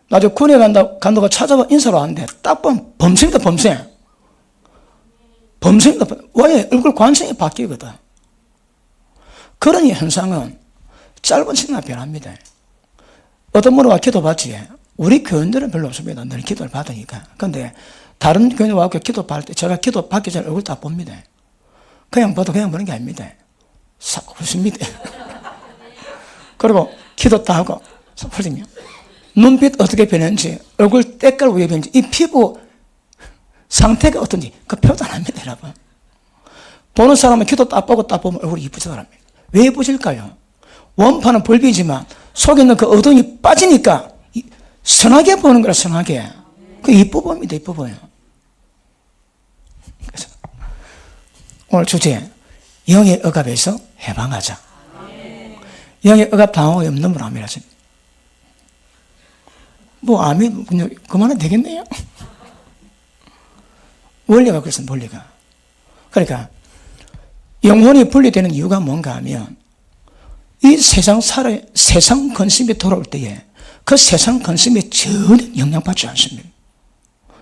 나중에 군에 간다고 찾아봐 인사로 왔는데 딱 보면 범생이다. 범생. 범생이다. 왜 얼굴 관성이 바뀌거든. 그런 현상은 짧은 시간에 변합니다. 어떤 분은 와 기도 받지. 우리 교인들은 별로 없습니다. 늘 기도를 받으니까. 그런데 다른 교인이 와서 기도 받을 때 제가 기도 받기 전에 얼굴 다 봅니다. 그냥 봐도 그냥 보는 게 아닙니다. 싹 훑습니다. 그리고 기도 다 하고 싹 훑으면 눈빛 어떻게 변했는지 얼굴 때깔 왜 변했는지 이 피부 상태가 어떤지 그 표현합니다. 여러분. 보는 사람은 기도 딱 보면 얼굴이 이쁘더랍니다. 왜 이쁘실까요? 원판은 불비지만 속에 있는 그 어둠이 빠지니까 선하게 보는 거라. 선하게. 그 이뻐 보입니다. 이뻐 보여요. 그래서 오늘 주제 영의 억압에서 해방하자. 영의 억압 당하고 없는 분 아멘 하십니다. 뭐 아멘 그냥 그만해도 되겠네요. 원리가 그렇습니다. 원리가. 그러니까 영혼이 분리되는 이유가 뭔가 하면 이 세상 근심이 돌아올 때에 그 세상 근심에 전혀 영향받지 않습니다.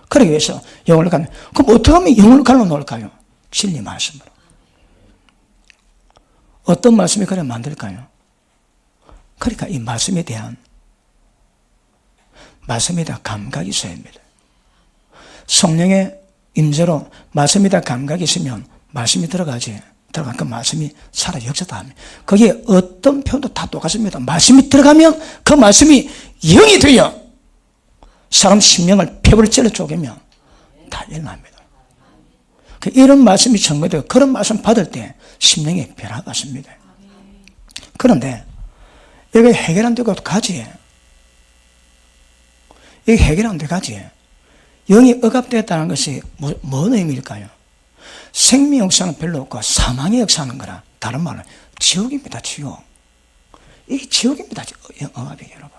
그러기 위해서 영혼을 가면 그럼 어떻게 하면 영혼을 갈라놓을까요? 진리 말씀으로. 어떤 말씀이 그래 만들까요? 그러니까 이 말씀에 대한 감각이 있어야 합니다. 성령의 임재로 말씀에 대한 감각이 있으면 말씀이 들어가지. 들어간 그 말씀이 살아 역사다 합니다. 거기에 어떤 표현도 다 똑같습니다. 말씀이 들어가면 그 말씀이 영이 되어 사람 심령을 폐부를 찔러 쪼개면 다 일어납니다. 이런 말씀이 정말되고 그런 말씀 받을 때 심령의 변화가 있습니다. 그런데 이게 해결 안 되고 가지. 이게 해결 안 돼 가지. 영이 억압되었다는 것이 뭔 의미일까요? 생명 역사는 별로 없고 사망의 역사는 거라. 다른 말은 지옥입니다. 지옥. 이게 지옥입니다. 억압이 여러분.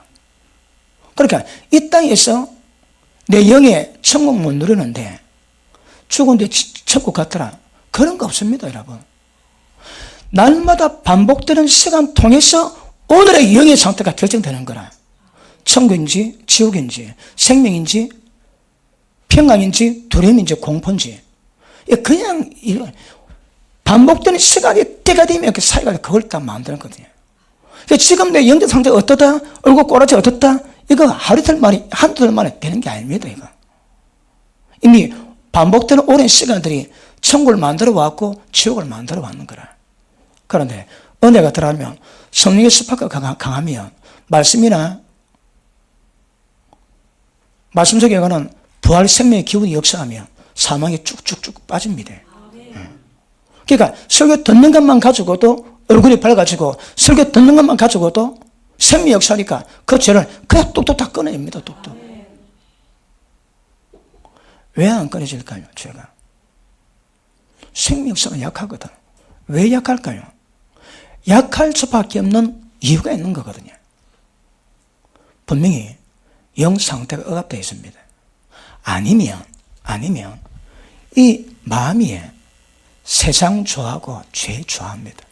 그러니까 이 땅에서 내 영의 천국 못 누리는데 죽은데 천국 같더라. 그런 거 없습니다. 여러분. 날마다 반복되는 시간 통해서 오늘의 영의 상태가 결정되는 거라. 천국인지 지옥인지 생명인지 평강인지 두려움인지 공포인지 그냥 반복되는 시간이 때가 되면 그 사이가 그걸 딱 만들었거든요. 지금 내 영적 상태가 어떻다? 얼굴 꼬라지 어떻다? 이거 하루 이틀 만에 한두 달 만에 되는 게 아닙니다. 이거 이미 반복되는 오랜 시간들이 천국을 만들어 왔고 지옥을 만들어 왔는 거라. 그런데 은혜가 들어가면 성령의 스파크가 강하면 말씀이나 말씀 속에 가는 부활 생명의 기운이 역사하면 사망이 쭉쭉쭉 빠집니다. 그러니까 설교 듣는 것만 가지고도 얼굴이 밝아지고 설교 듣는 것만 가지고도 생명 역사니까 그 죄를 그냥 뚝뚝 다 꺼내냅니다. 뚝뚝. 왜 안 꺼내질까요? 죄가. 생명 역사가 약하거든. 왜 약할까요? 약할 수밖에 없는 이유가 있는 거거든요. 분명히 영 상태가 억압되어 있습니다. 아니면 이 마음이 세상 좋아하고 죄 좋아합니다.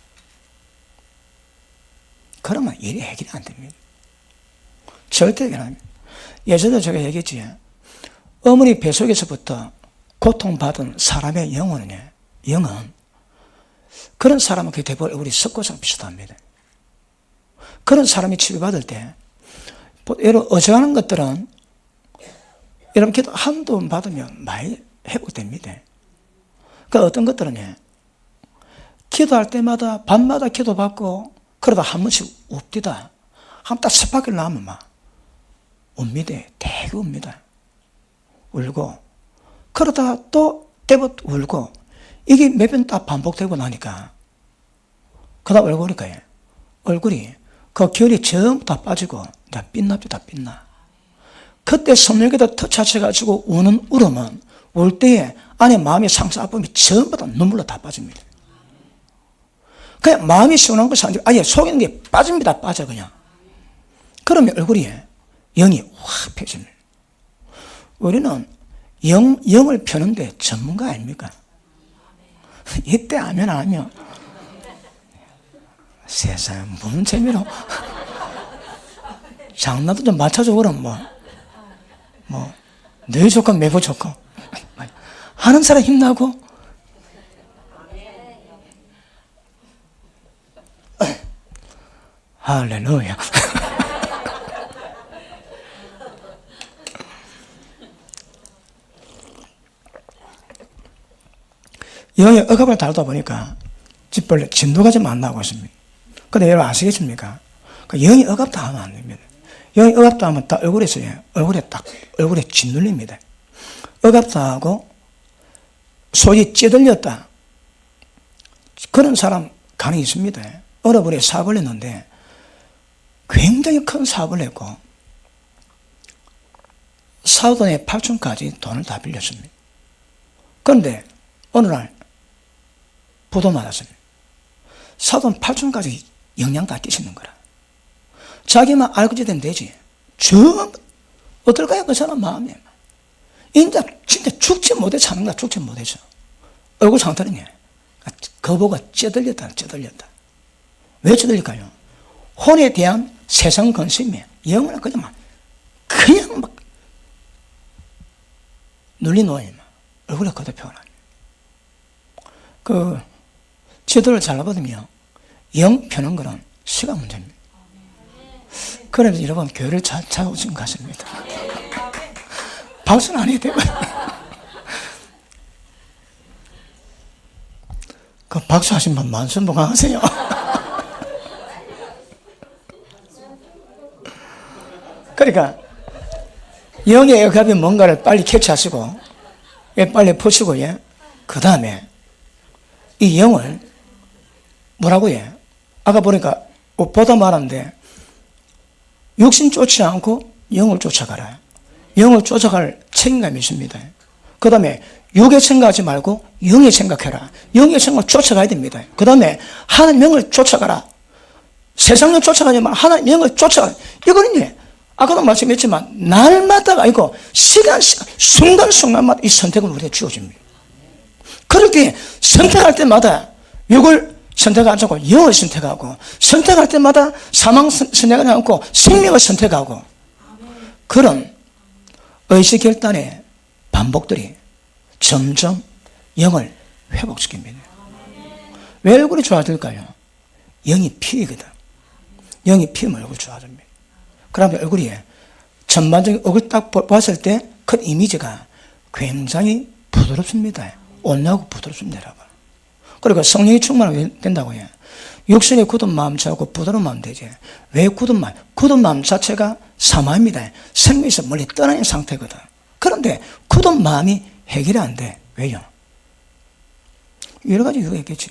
그러면 일이 해결이 안 됩니다. 절대 해결 안 됩니다. 예전에 제가 얘기했지. 어머니 뱃속에서부터 고통받은 사람의 영은 그런 사람은 그 대부분 얼굴이 석고상 비슷합니다. 그런 사람이 치료받을 때 여러분 어지간한 것들은 여러분 기도 한두 번 받으면 많이 회복됩니다. 그 어떤 것들은 기도할 때마다 밤마다 기도받고 그러다 한 번씩 웁디다. 한 번 딱 스파크를 나면 막 웁니다. 되게 웁니다. 울고. 그러다가 또 때부터 울고. 이게 몇 번 딱 반복되고 나니까 그 다음 얼굴이 그 결이 전부 다 빠지고 다 빛납니다. 빛나. 그때 성령께서 터치하셔가지고 우는 울음은 울 때에 안에 마음의 상처 아픔이 전부 다 눈물로 다 빠집니다. 그냥 마음이 시원한 것이 아니라 아예 속에 있는 게 빠집니다. 빠져 그냥. 그러면 얼굴이 영이 확 펴집니다. 우리는 영을 펴는데 전문가 아닙니까? 이때 하면 안 하면 세상에 무슨 재미로 장난도 좀 맞춰줘. 그럼 늘 좋고 매부 좋고 하는 사람 힘나고 할렐루야. 영의 억압을 다루다 보니까 짓벌레 진도가 좀 안 나오고 있습니다. 근데 여러분 아시겠습니까? 영이 억압다 하면 안 됩니다. 영이 억압다 하면 딱 얼굴에 짓눌립니다. 억압다 하고 소위 찌들렸다. 그런 사람 간이 있습니다. 어느 분이 사업을 했는데 굉장히 큰 사업을 했고 사돈의 8촌까지 돈을 다 빌렸습니다. 그런데 어느 날 부도 맞았습니다. 사돈 8촌까지 영양 다 끼시는 거라. 자기만 알고 지면 되지. 어떨까요? 그 사람 마음이. 진짜 죽지 못해 사는 거야. 죽지 못해서. 얼굴 상태는 거보가 찌들렸다. 왜 찌들릴까요? 혼에 대한 세상 근심이 영을 그냥 막 눌리놓으면 얼굴에 그대 표현합니다. 제도를 잘라버리면 영 펴는 거는 시간 문제입니다. 그래서 여러분 교회를 잘 오신 것 같습니다. 박수는 안 해도 되고 그 박수 하신 분 만순봉하세요. 그러니까 영의 억압이 뭔가를 빨리 캐치하시고 빨리 푸시고 그 다음에 이 영을 뭐라고 아까 보니까 보다 말하는데 육신 쫓지 않고 영을 쫓아가라. 영을 쫓아갈 책임감이 있습니다. 그 다음에 육의 생각하지 말고 영의 생각해라. 영의 생각을 쫓아가야 됩니다. 그 다음에 하나님 영을 쫓아가라. 세상을 쫓아가지 말고 하나님 영을 쫓아가라. 이거는 아까도 말씀했지만 날마다가 아니고 순간순간마다 이 선택을 우리에게 주어집니다. 그렇게 선택할 때마다 육을 선택하지 않고 영을 선택하고 선택할 때마다 사망 선택하지 않고 생명을 선택하고 그런 의식결단의 반복들이 점점 영을 회복시킵니다. 왜 얼굴이 좋아질까요? 영이 피거든. 영이 피면 얼굴이 좋아집니다. 그러면 얼굴이 전반적인 얼굴 딱 봤을 때 큰 이미지가 굉장히 부드럽습니다. 온유하고 부드럽습니다, 여러분. 그리고 성령이 충만된다고 해요. 육신의 굳은 마음 자고 부드러운 마음 되지. 왜 굳은 마음? 굳은 마음 자체가 사마입니다. 생명에서 멀리 떠나는 상태거든. 그런데 굳은 마음이 해결이 안 돼. 왜요? 여러 가지 이유가 있겠지.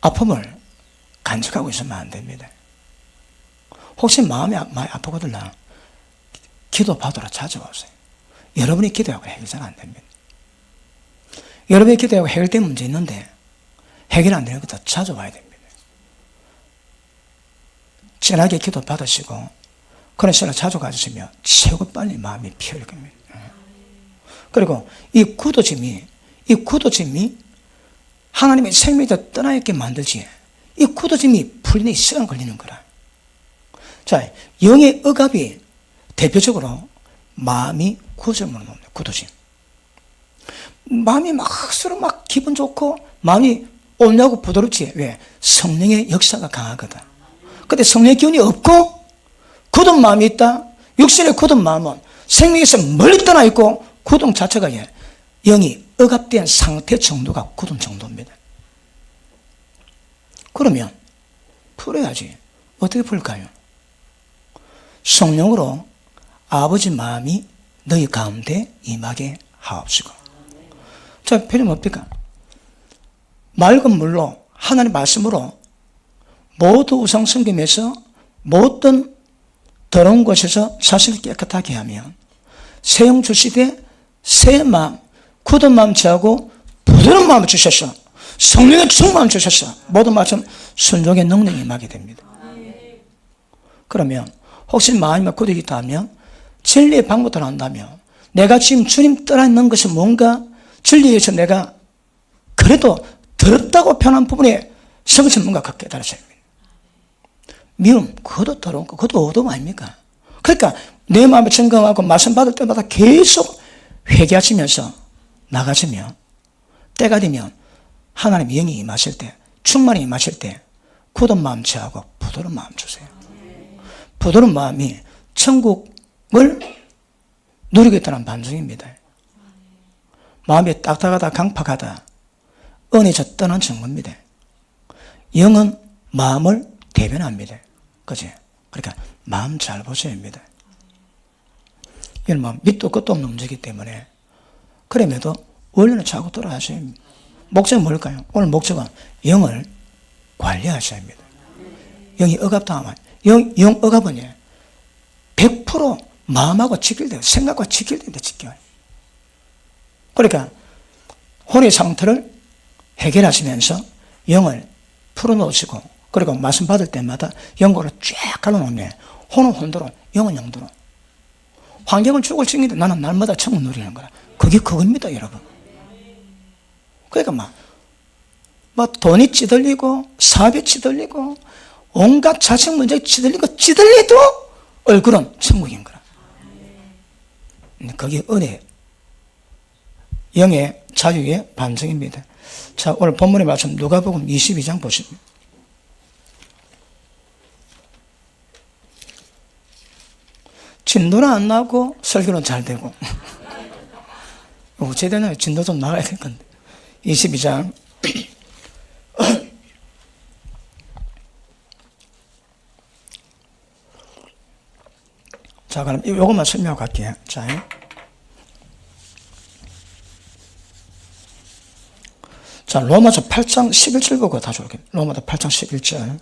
아픔을 간직하고 있으면 안 됩니다. 혹시 마음이 많이 아프거든요. 기도 받으러 찾아오세요. 여러분이 기도하고 해결 잘 안 됩니다. 여러분이 기도하고 해결된 문제 있는데 해결 안 되는 것도 찾아와야 됩니다. 진하게 기도 받으시고 그런 시간을 자주 가지시면 최고 빨리 마음이 피어올 겁니다. 그리고 이 굳어짐이 하나님의 생명에서 떠나있게 만들지 이 굳어짐이 풀리는 시간 걸리는 거라. 자, 영의 억압이 대표적으로 마음이 굳어짐으로 나옵니다. 굳어짐. 마음이 서로 기분 좋고 마음이 온유하고 부드럽지. 왜? 성령의 역사가 강하거든. 근데 성령의 기운이 없고 굳은 마음이 있다. 육신의 굳은 마음은 생명에서 멀리 떠나 있고 굳음 자체가 영이 억압된 상태 정도가 굳은 정도입니다. 그러면 풀어야지. 어떻게 풀까요? 성령으로 아버지 마음이 너희 가운데 임하게 하옵시고. 자, 표현 뭡니까? 맑은 물로 하나님의 말씀으로 모두 우상 섬김에서 모든 더러운 것에서 자신을 깨끗하게 하면 새 영 주시되 새 마음, 굳은 마음 취하고 부드러운 마음을 주셨어. 성령의 충만함을 주셨어. 모든 말씀 순종의 능력이 임하게 됩니다. 그러면 혹시 마음이 굳어 있다 하면 진리의 방법을 안다면 내가 지금 주님 떠나 있는 것이 뭔가 진리에서 내가 그래도 더럽다고 표현한 부분에 성신 뭔가 갖게 깨달으셔야 합니다. 미움, 그것도 더러운 거, 그것도 어둠 아닙니까? 그러니까 내 마음에 점검하고 말씀 받을 때마다 계속 회개하시면서 나가시면 때가 되면 하나님의 영이 임하실 때, 충만히 임하실 때 굳은 마음 취하고 부드러운 마음 주세요. 부드러운 마음이 천국을 누리겠다는 반증입니다. 마음이 딱딱하다 강팍하다 은혜에서 떠난 증거입니다. 영은 마음을 대변합니다. 그치? 그러니까 마음 잘 보셔야 합니다. 이건 뭐 밑도 끝도 없는 움직이기 때문에 그럼에도 원래는 자꾸 돌아가셔야 합니다. 목적은 뭘까요? 오늘 목적은 영을 관리하셔야 합니다. 영이 억압당하면 영 억압은 100% 마음하고 직결돼요. 생각과 직결된다. 직결. 그러니까 혼의 상태를 해결하시면서 영을 풀어놓으시고 그리고 말씀 받을 때마다 영고를 쫙 갈라놓으면 혼은 혼도로 영은 영도로 환경을 죽을 지는데 나는 날마다 천국 누리는 거라. 그게 그겁니다, 여러분. 그러니까 막 돈이 찌들리고 사업이 찌들리고 온갖 자식 문제에 찌들려도 얼굴은 천국인 거라. 그게 은혜, 영의 자유의 반증입니다. 자, 오늘 본문의 말씀 누가복음 22장 보십니다. 진도는 안 나고 설교는 잘 되고 제대로 진도 좀 나가야 될 건데 22장 자, 그럼 이것만 설명하고 갈게요. 자, 로마서 8장 11절 보고 다시 올게요. 로마서 8장 11절.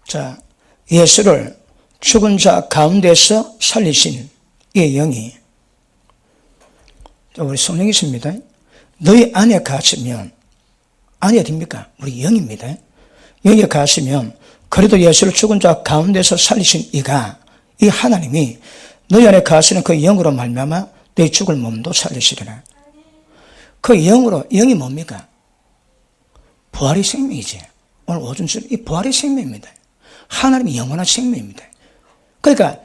자, 예수를 죽은 자 가운데서 살리신 이 영이 우리 성령이십니다. 너희 안에 가시면, 안이 어딥니까? 우리 영입니다. 영에 가시면 그래도 예수를 죽은 자 가운데서 살리신 이 하나님이 너희 안에 가시는 그 영으로 말미암아 너희 죽을 몸도 살리시리라. 그 영으로, 영이 뭡니까? 부활의 생명이지. 오늘 오전처럼 이 부활의 생명입니다. 하나님의 영원한 생명입니다. 그러니까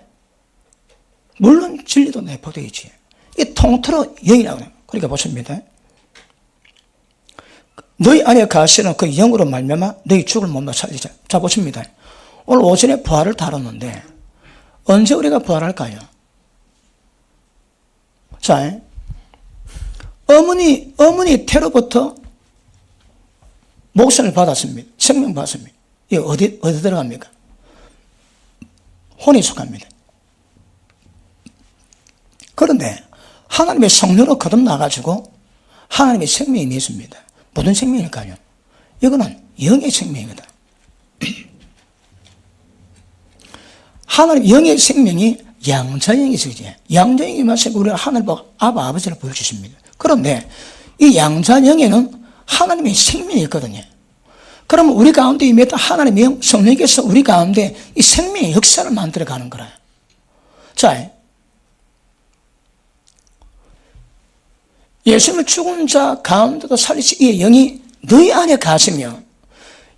물론 진리도 내포되어 있지. 이 통틀어 영이라고 해요. 그러니까 보십니다. 너희 안에 가시는 그 영으로 말미암아 너희 죽을 몸도 살리자. 자, 보십니다. 오늘 오전에 부활을 다뤘는데 언제 우리가 부활할까요? 자, 어머니 태로부터 목숨을 받았습니다. 생명 받았습니다. 이게 어디 들어갑니까? 혼에 속합니다. 그런데 하나님의 성령으로 거듭나가지고 하나님의 생명이 있습니다. 무슨 생명일까요? 이거는 영의 생명입니다. 하나님 영의 생명이 양자영이시지. 양자영이 말씀 우리가 하늘 보고 아버지를 보여주십니다. 그런데 이 양자영에는 하나님의 생명이 있거든요. 그러면 우리 가운데 임했던 하나님의 영, 성령께서 우리 가운데 이 생명의 역사를 만들어가는 거라. 자, 예수님을 죽은 자 가운데도 살리신 이의 영이 너희 안에 가시면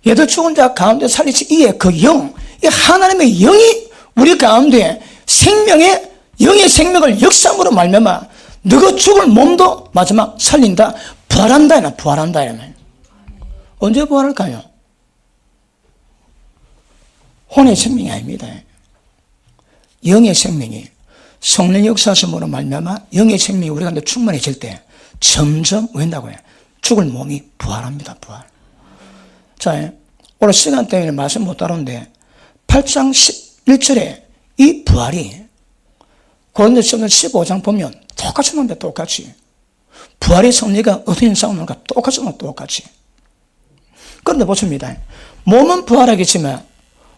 얘도 죽은 자 가운데 살리신 이의 그 영, 이 하나님의 영이 우리 가운데 생명의 영의 생명을 역사함으로 말미암아 너가 죽을 몸도 마지막 살린다, 부활한다, 부활한다 이러면 언제 부활할까요? 혼의 생명이 아닙니다. 영의 생명이 성령 역사심으로 말미암아 영의 생명이 우리가 충만해질 때 점점 웬다고요? 죽을 몸이 부활합니다. 부활. 자, 오늘 시간 때문에 말씀 못 다루는데 8장 11절에 이 부활이 고린도전서 15장 보면 똑같이 나옵니다. 똑같이. 부활의 성리가 어떤 현상을 나올까? 똑같이 나옵니다. 똑같이. 그런데 보십니다. 몸은 부활하겠지만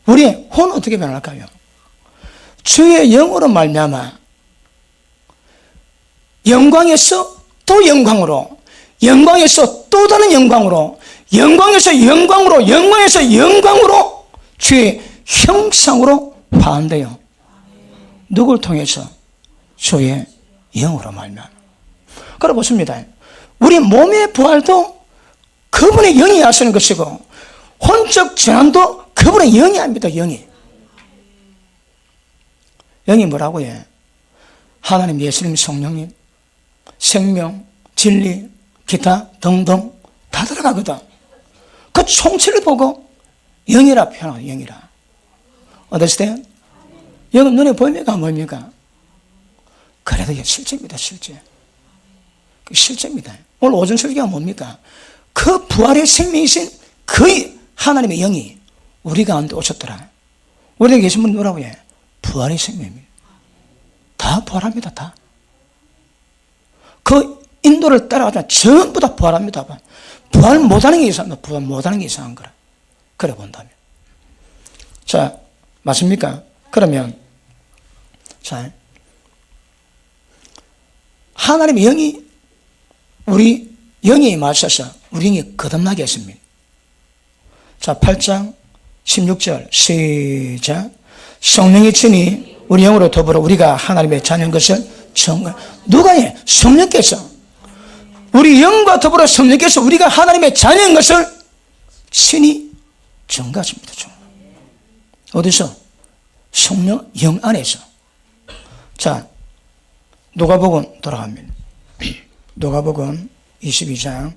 우리의 혼은 어떻게 변할까요? 주의 영으로 말미암아 영광에서 또 영광으로, 영광에서 또 다른 영광으로, 영광에서 영광으로, 영광에서 영광으로 주의 형상으로 파한대요. 누굴 통해서? 주의 영으로 말미암아. 그래 보십니다. 우리 몸의 부활도 그분의 영이 하시는 것이고 혼적 전환도 그분의 영이 합니다. 영이. 영이 뭐라고 해? 하나님, 예수님, 성령님, 생명, 진리, 기타 등등 다 들어가거든. 그 총체를 보고 영이라 표현하고 영이라. 어떠세요? 영은 눈에 보입니까? 안 보입니까? 그래도 이게 실제입니다. 실제. 실제입니다. 오늘 오전 설교가 뭡니까? 그 부활의 생명이신 그 하나님의 영이 우리 가운데 오셨더라. 우리에 계신 분 뭐라고 해? 부활의 생명입니다. 다 부활합니다. 다. 그 인도를 따라가자 전부 다 부활합니다. 부활 못하는 게 이상합니다. 부활 못하는 게 이상한 거라. 그래 본다면. 자, 맞습니까? 그러면 자, 하나님의 영이 우리 영이 임하셔서 우리 영이 거듭나게 했습니다. 자, 8장 16절 시작. 성령이 친히 우리 영으로 더불어 우리가 하나님의 자녀인 것을 증거. 누가 해? 성령께서. 우리 영과 더불어 성령께서 우리가 하나님의 자녀인 것을 친히 증거하십니다. 어디서? 성령 영 안에서. 자, 누가복음 돌아갑니다. 누가복음 22장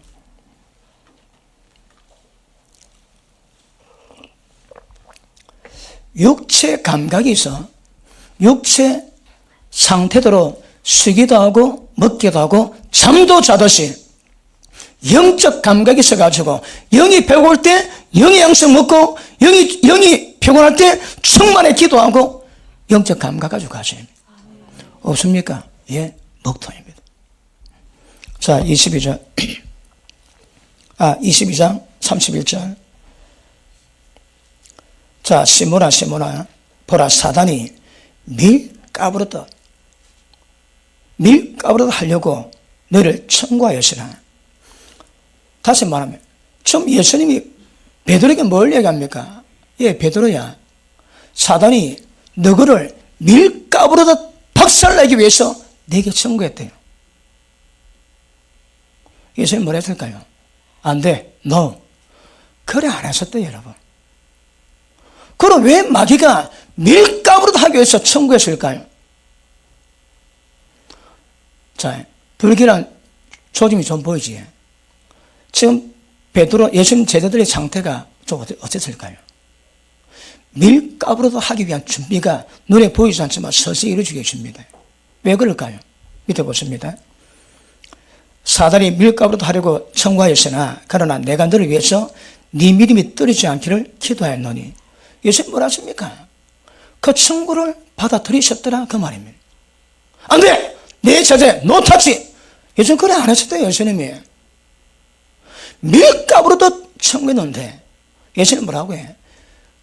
육체 감각이 있어. 육체 상태대로 쉬기도 하고 먹기도 하고 잠도 자듯이 영적 감각이 있어가지고 영이 배고플 때 영의 양식 먹고 영이 피곤할 때 충만히 기도하고 영적 감각 가지고 가셔야 합니다. 없습니까? 예, 먹통입니다. 자, 22장 31절. 자, 시몬아 보라, 사단이 밀가부르듯 하려고 너를 청구하였으나. 다시 말하면 처음 예수님이 베드로에게 뭘 얘기합니까? 예, 베드로야, 사단이 너를 밀가부르듯 박살내기 위해서 내게 청구했대요. 예수님 뭐라 했을까요? 안 돼, no. 그래 안 하셨대요, 여러분. 그럼 왜 마귀가 밀가부르듯 하기 위해서 청구했을까요? 자, 불길한 조짐이 좀 보이지. 지금 베드로, 예수님 제자들의 상태가 좀 어땠을까요? 밀가부르듯 하기 위한 준비가 눈에 보이지 않지만 서서히 이루어지고 있습니다. 왜 그럴까요? 밑에 보십니다. 사단이 밀가부르듯 하려고 청구하였으나 그러나 내가 너를 위해서 네 믿음이 떨어지지 않기를 기도하였노니. 예수님 뭐라 하십니까? 그 청구를 받아들이셨더라 그 말입니다. 안 돼! 내 자제 노타치! 예수님 그래 안 하셨대요. 예수님이 밀가부르듯 청구했는데 예수님 뭐라고 해?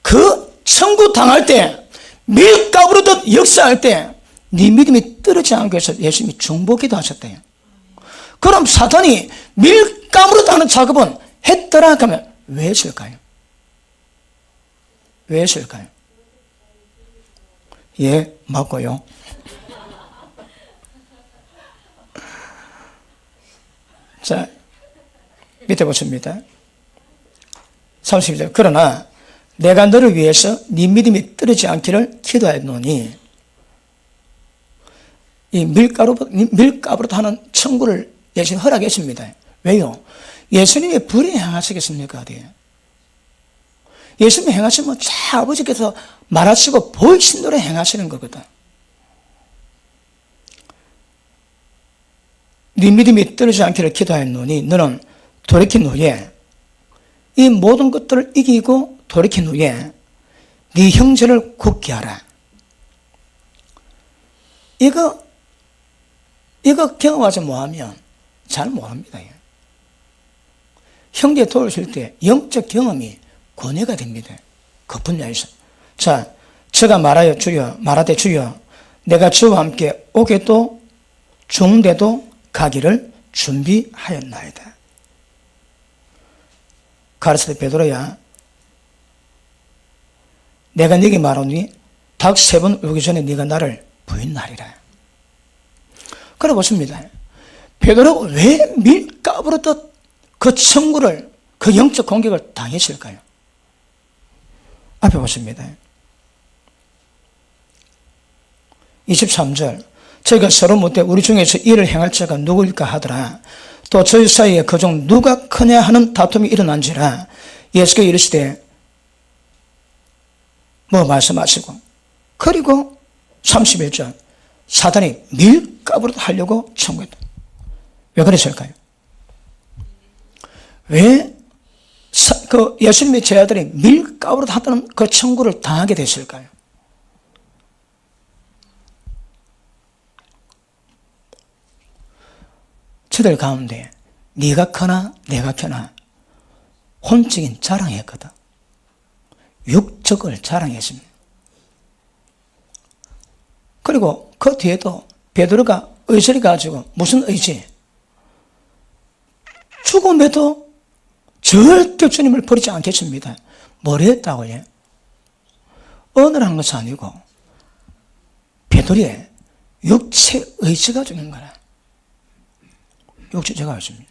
그 청구 당할 때 밀가부르듯 역사할 때 네 믿음이 떨어지지 않기 위해서 예수님이 중보기도 하셨대요. 그럼 사탄이 밀가부르듯 하는 작업은 했더라 하면 왜 했을까요? 왜 했을까요? 예, 맞고요. 자, 밑에 보십니다. 32절. 그러나 내가 너를 위해서 네 믿음이 떨어지지 않기를 기도하였노니. 이 밀가루부터 하는 청구를 예수님 허락했습니다. 왜요? 예수님이 불에 향하시겠습니까? 어디에? 예수님이 행하시면 자 아버지께서 말하시고 보이신 대로 행하시는 거거든. 네 믿음이 떨어지지 않기를 기도하였노니 너는 돌이킨 후에 이 모든 것들을 이기고 돌이킨 후에 네 형제를 굳게 하라. 이거 경험하지 못하면 잘 모릅니다. 형제 도우실 때 영적 경험이 권해가 됩니다. 그 분야에서. 자, 저가 말하되 주여 내가 주와 함께 오게도 죽는데도 가기를 준비하였나이다. 가르치되 베드로야 내가 네게 말하니 닭 3번 울기 전에 네가 나를 부인하리라. 그래 보십니다. 베드로가 왜 밀가부로 그 천구를 그 영적 공격을 당했을까요? 앞에 보십니다. 23절 저희가 서로 묻되 우리 중에서 이를 행할 자가 누구일까 하더라. 또 저희 사이에 그중 누가 크냐 하는 다툼이 일어난지라. 예수께서 이르시되 뭐 말씀하시고 그리고 31절 사단이 밀가부로 하려고 청구했다. 왜 그랬을까요? 왜 그 예수님의 제자들이 밀가부로 하던 그 청구를 당하게 됐을까요? 저들 가운데 네가 크나 내가 크나 혼적인 자랑했거든. 육적을 자랑했습니다. 그리고 그 뒤에도 베드로가 의지를 가지고 무슨 의지? 죽음에도 절대 주님을 버리지 않겠습니다. 뭘 했다고요? 언어를 한 것이 아니고 베드로의 육체 의지가 주는 거라. 육체가 있습니다.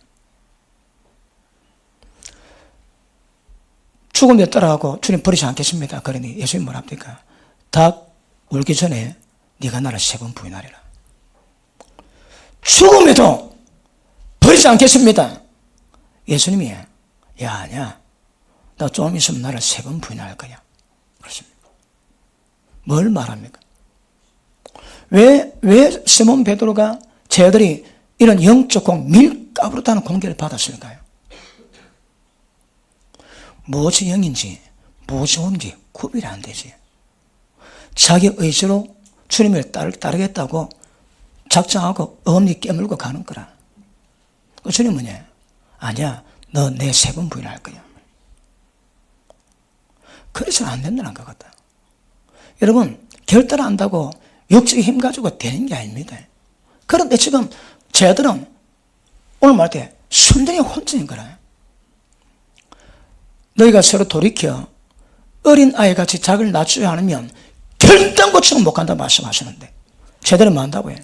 죽음에 따라가고 주님 버리지 않겠습니다. 그러니 예수님 뭐라 합니까? 닭 울기 전에 네가 나를 3번 부인하리라. 죽음에도 버리지 않겠습니다. 예수님이 야 아니야 너 좀 있으면 나를 3번 부인할 거야. 그렇습니다. 뭘 말합니까? 왜 시몬 베드로가 제자들이 이런 영적 밀가부르다는 공격을 받았을까요? 무엇이 영인지 무엇이 혼인지 구별이 안 되지. 자기 의지로 주님을 따르겠다고 작정하고 엄니 깨물고 가는 거라. 그 주님 뭐냐? 아니야 너 내 3번 부인할 거야. 그래서는 안 된다는 거거든. 여러분 결단을 한다고 육적인 힘 가지고 되는 게 아닙니다. 그런데 지금 쟤들은 오늘 말할 때 순전히 혼전인 거라. 너희가 서로 돌이켜 어린 아이같이 자기를 낮추지 않으면 결단고치고 못 간다고 말씀하시는데 쟤들은 뭐 한다고 해?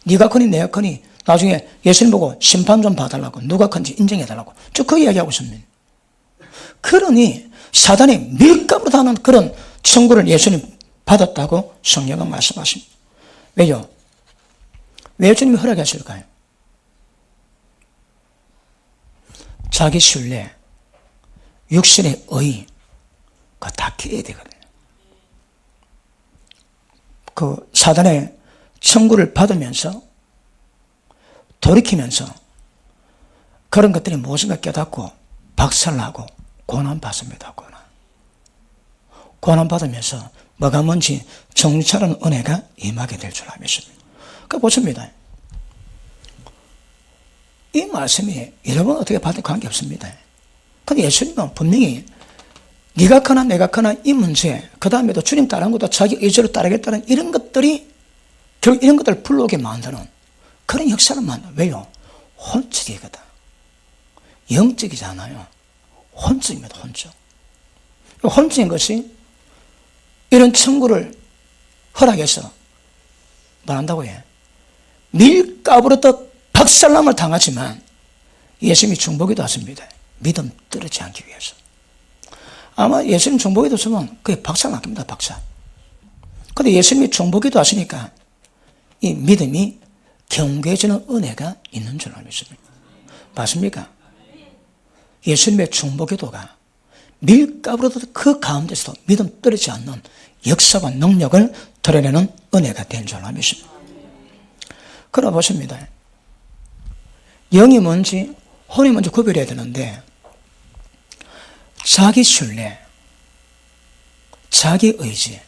네가 크니 내가 크니 나중에 예수님 보고 심판 좀 봐달라고 누가 큰지 인정해달라고 쭉 그 이야기하고 있습니다. 그러니 사단이 밀가부로 하는 그런 청구를 예수님 받았다고 성경은 말씀하십니다. 왜요? 왜 주님이 허락하실까요? 자기 신뢰, 육신의 의, 그거 다 깨야 되거든요. 그 사단의 청구를 받으면서 돌이키면서 그런 것들이 무엇인가 깨닫고 박살나고 고난받습니다. 고난받으면서 뭐가 뭔지 정찰하는 은혜가 임하게 될 줄 믿습니다. 그러니까 보십니다. 이 말씀이 여러분 어떻게 받을 관계없습니다. 근데 예수님은 분명히 네가 크나 내가 크나 이 문제 그 다음에도 주님 따르는 것도 자기 의지로 따르겠다는 이런 것들이 결국 이런 것들을 불러오게 만드는 그런 역사를 만들어요. 왜요? 혼적이거든. 영적이잖아요. 혼적입니다. 혼적. 혼적인 것이 이런 청구를 허락해서 말한다고 해. 밀가부로 박살남을 당하지만 예수님이 중보기도 하십니다. 믿음 떨어지지 않기 위해서. 아마 예수님 중보기도 하시면 그게 박살납니다. 박살. 그런데 예수님이 중보기도 하시니까 이 믿음이 견고해지는 은혜가 있는 줄 믿습니다. 맞습니까? 예수님의 중보기도가 밀가루로도 그 가운데서도 믿음 떨어지지 않는 역사와 능력을 드러내는 은혜가 된 줄 믿습니다. 그러나 보십니다. 영이 뭔지 혼이 뭔지 구별해야 되는데 자기 신뢰, 자기 의지,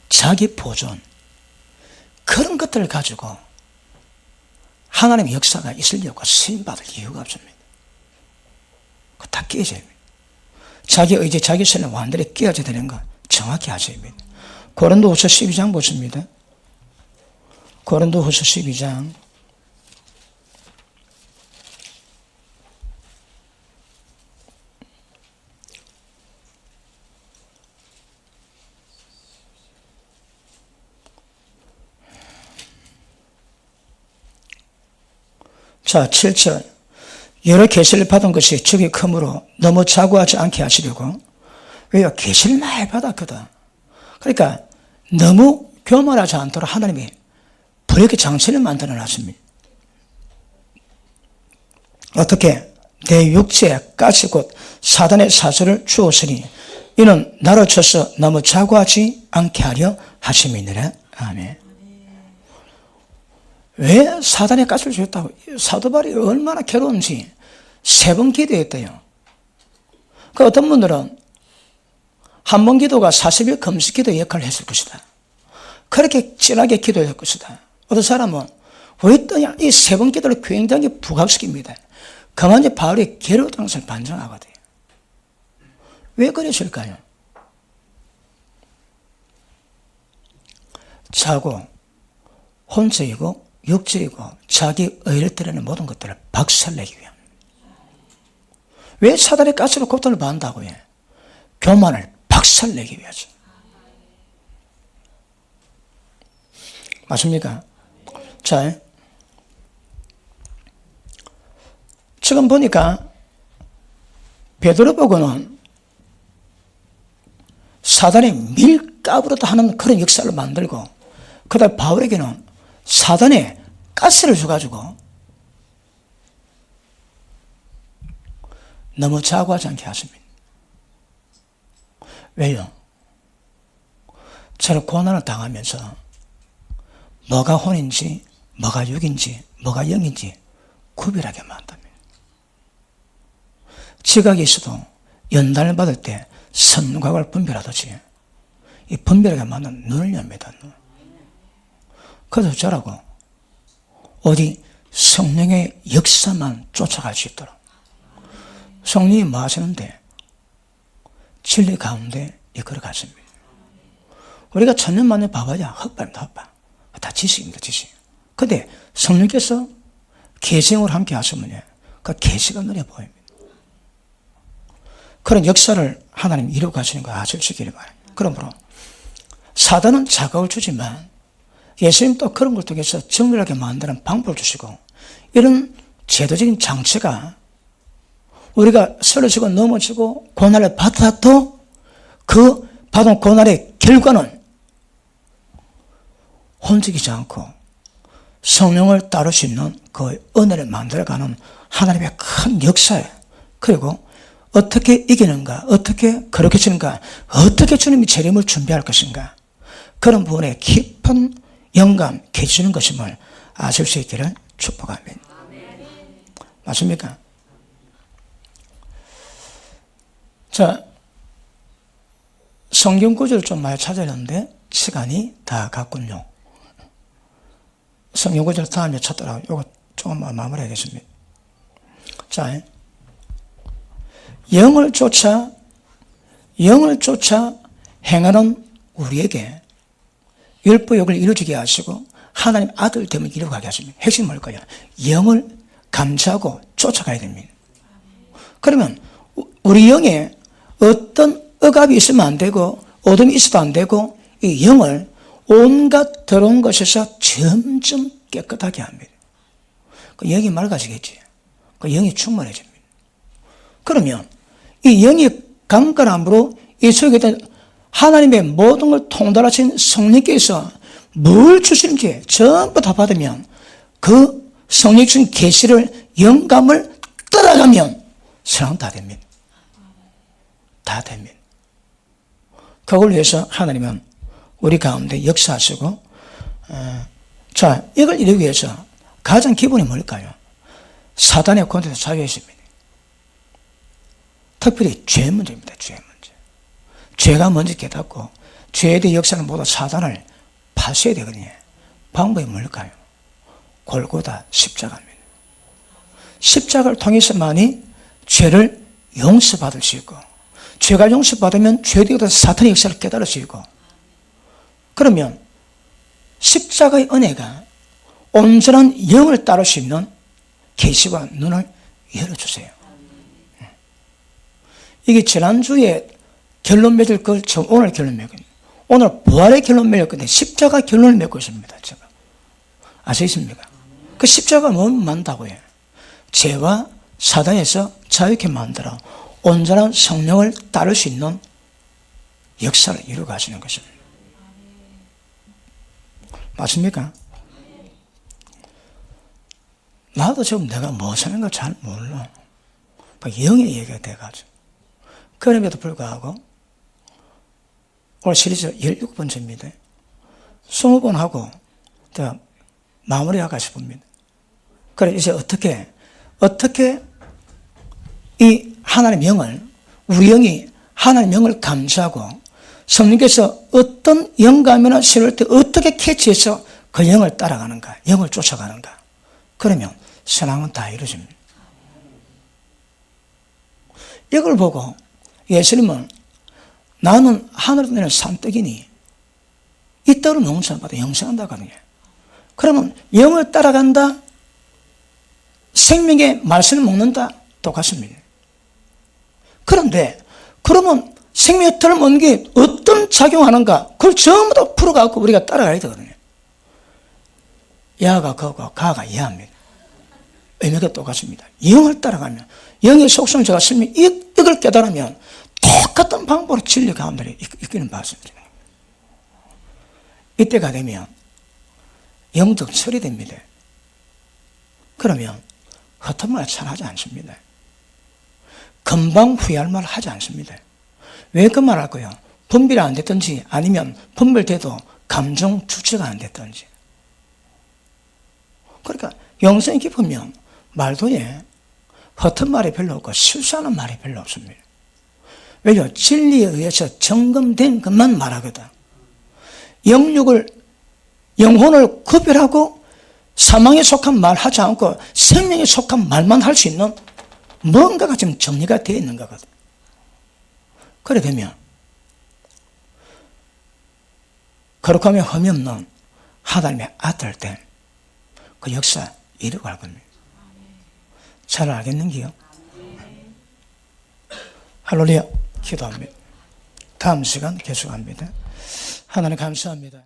자기 보존 그런 것들을 가지고 하나님의 역사가 있으려고 쓰임받을 이유가 없습니다. 그거 다 깨져야 합니다. 자기 의지, 자기 신뢰 완전히 깨어져야 되는 거 정확히 아셔야 합니다. 고린도후서 12장 보십니다. 고린도후서 12장 자, 7절. 여러 계시를 받은 것이 적이 크므로 너무 자고하지 않게 하시려고. 왜요? 계시를 많이 받았거든. 그러니까 너무 교만하지 않도록 하나님이 불의의 장치를 만들어 놨습니다. 어떻게? 내 육체에 가시 곧 사단의 사슬을 주었으니 이는 나를 쳐서 너무 자고하지 않게 하려 하심이니라. 아멘. 왜 사단의 가시를 주었다고? 사도 바울이 얼마나 괴로운지 3번 기도했대요. 그 어떤 분들은 한 번 기도가 40일 금식 기도의 역할을 했을 것이다. 그렇게 진하게 기도할 것이다. 어떤 사람은 왜 또냐? 이 3번 기도를 굉장히 부각시킵니다. 그만 이제 바울이 괴로웠다는 것을 반증하거든요. 왜 그랬을까요? 자고 혼적이고 육적이고 자기 의를 드러내는 모든 것들을 박살내기 위함. 왜 사단의 가스로 고통을 받는다고요? 교만을 박살내기 위해서. 맞습니까? 자, 지금 보니까 베드로 보고는 사단이 밀가루로도 하는 그런 역사를 만들고, 그다음 바울에게는 사단의 가스를 줘가지고 너무 자고하지 않게 하십니다. 왜요? 저는 고난을 당하면서 뭐가 혼인지, 뭐가 육인지, 뭐가 영인지 구별하게 만듭니다. 지각이 있어도 연단을 받을 때 선각을 분별하듯이 이 분별하게 만든 눈을 엽니다. 눈. 그래서 저라고 어디 성령의 역사만 쫓아갈 수 있도록. 성령이 뭐 하시는데? 진리 가운데 이끌어 가십니다. 우리가 천년만년 봐봐야 헛발입니다. 헛발. 다 지식입니다. 지식. 근데 성령께서 계시형으로 함께 하시면 그 계시가 눈에 보입니다. 그런 역사를 하나님 이루어 가시는 거 아실 수 있기를 바랍니다. 그러므로 사단은 자각을 주지만 예수님 또 그런 걸 통해서 정결하게 만드는 방법을 주시고, 이런 제도적인 장치가 우리가 쓰러지고 넘어지고 고난을 받아도 그 받은 고난의 결과는 혼적이지 않고 성령을 따를 수 있는 그 은혜를 만들어가는 하나님의 큰 역사예요. 그리고 어떻게 이기는가, 어떻게 거룩해지는가, 어떻게 주님이 재림을 준비할 것인가, 그런 부분에 깊은 영감, 계시는 것임을 아실 수 있기를 축복합니다. 맞습니까? 자, 성경 구절을 좀 많이 찾아냈는데 시간이 다 갔군요. 성경 구절 다음에 찾더라고요. 이거 조금만 마무리하겠습니다. 자, 영을 쫓아 행하는 우리에게 율법을 이루어지게 하시고 하나님 아들 됨을 이루어가게 하십니다. 핵심은 뭘까요? 영을 감지하고 쫓아가야 됩니다. 그러면 우리 영에 어떤 억압이 있으면 안 되고 어둠이 있어도 안 되고 이 영을 온갖 더러운 것에서 점점 깨끗하게 합니다. 그 영이 맑아지겠지. 그 영이 충만해집니다. 그러면 이 영이 강건함으로 이 속에 있던 하나님의 모든 걸 통달하신 성령께서 뭘 주시는지 전부 다 받으면 그 성령 주신 계시를 영감을 따라가면 사랑 다 됩니다. 다 됩니다. 그걸 위해서 하나님은 우리 가운데 역사하시고, 자, 이걸 이루기 위해서 가장 기본이 뭘까요? 사단의 권세에서 자유했습니다. 특별히 죄 문제입니다. 죄 문제. 죄가 먼저 깨닫고 죄에 대해 역사는 모두 사단을 파쇄해야 되거든요. 방법이 뭘까요? 골고다 십자가입니다. 십자가를 통해서만이 죄를 용서받을 수 있고, 죄가 용서받으면 죄에 대해 사탄의 역사를 깨달을 수 있고, 그러면 십자가의 은혜가 온전한 영을 따를 수 있는 계시와 눈을 열어주세요. 이게 지난주에 결론 맺을 걸 오늘 결론 맺거든요. 오늘 부활의 결론 맺었거든요. 십자가 결론을 맺고 있습니다. 제가. 아시겠습니까? 그 십자가 뭐 만다고요? 죄와 사단에서 자유케 만들어 온전한 성령을 따를 수 있는 역사를 이루어 가시는 것입니다. 맞습니까? 나도 지금 내가 무엇 하는 걸 잘 몰라. 영의 얘기가 돼가지고. 그럼에도 불구하고 올 시리즈 17번째입니다. 20번 하고 마무리할까 싶습니다. 그래 이제 어떻게 이 하나님의 영을, 우리 영이 하나님의 영을 감지하고 성령께서 어떤 영감이나 실을 때 어떻게 캐치해서 그 영을 따라가는가, 영을 쫓아가는가. 그러면 신앙은 다 이루어집니다. 이걸 보고 예수님은 나는 하늘에서 내린 산떡이니 이 떡을 먹는 사람마다 영생한다 하거든요. 그러면 영을 따라간다, 생명의 말씀을 먹는다, 똑같습니다. 그런데 그러면 생명의 떡을 먹는 게 어떤 작용하는가, 그걸 전부 다 풀어가고 우리가 따라가야 되거든요. 야가 거고 가가 야입니다. 의미가 똑같습니다. 영을 따라가면, 영의 속성을 제가 설명, 이걸 깨달으면 똑같은 방법으로 진리 가운데 이끄는 말씀입니다. 이때가 되면 영적 철이 됩니다. 그러면 헛된 말 잘 하지 않습니다. 금방 후회할 말 하지 않습니다. 왜 그 말 할까요? 분별이 안 됐든지 아니면 분별돼도 감정 주체가 안 됐든지. 그러니까 영성이 깊으면 말도에 헛된 말이 별로 없고 실수하는 말이 별로 없습니다. 왜요? 진리에 의해서 점검된 것만 말하거든. 영혼을 구별하고 사망에 속한 말 하지 않고 생명에 속한 말만 할 수 있는 뭔가가 지금 정리가 되어 있는 거거든. 그래 되면 거룩하며 흠이 없는 하나님의 아들 된 그 역사 이루어갈 겁니다. 잘 알겠는지요? 할렐루야. 기도합니다. 다음 시간 계속합니다. 하나님 감사합니다.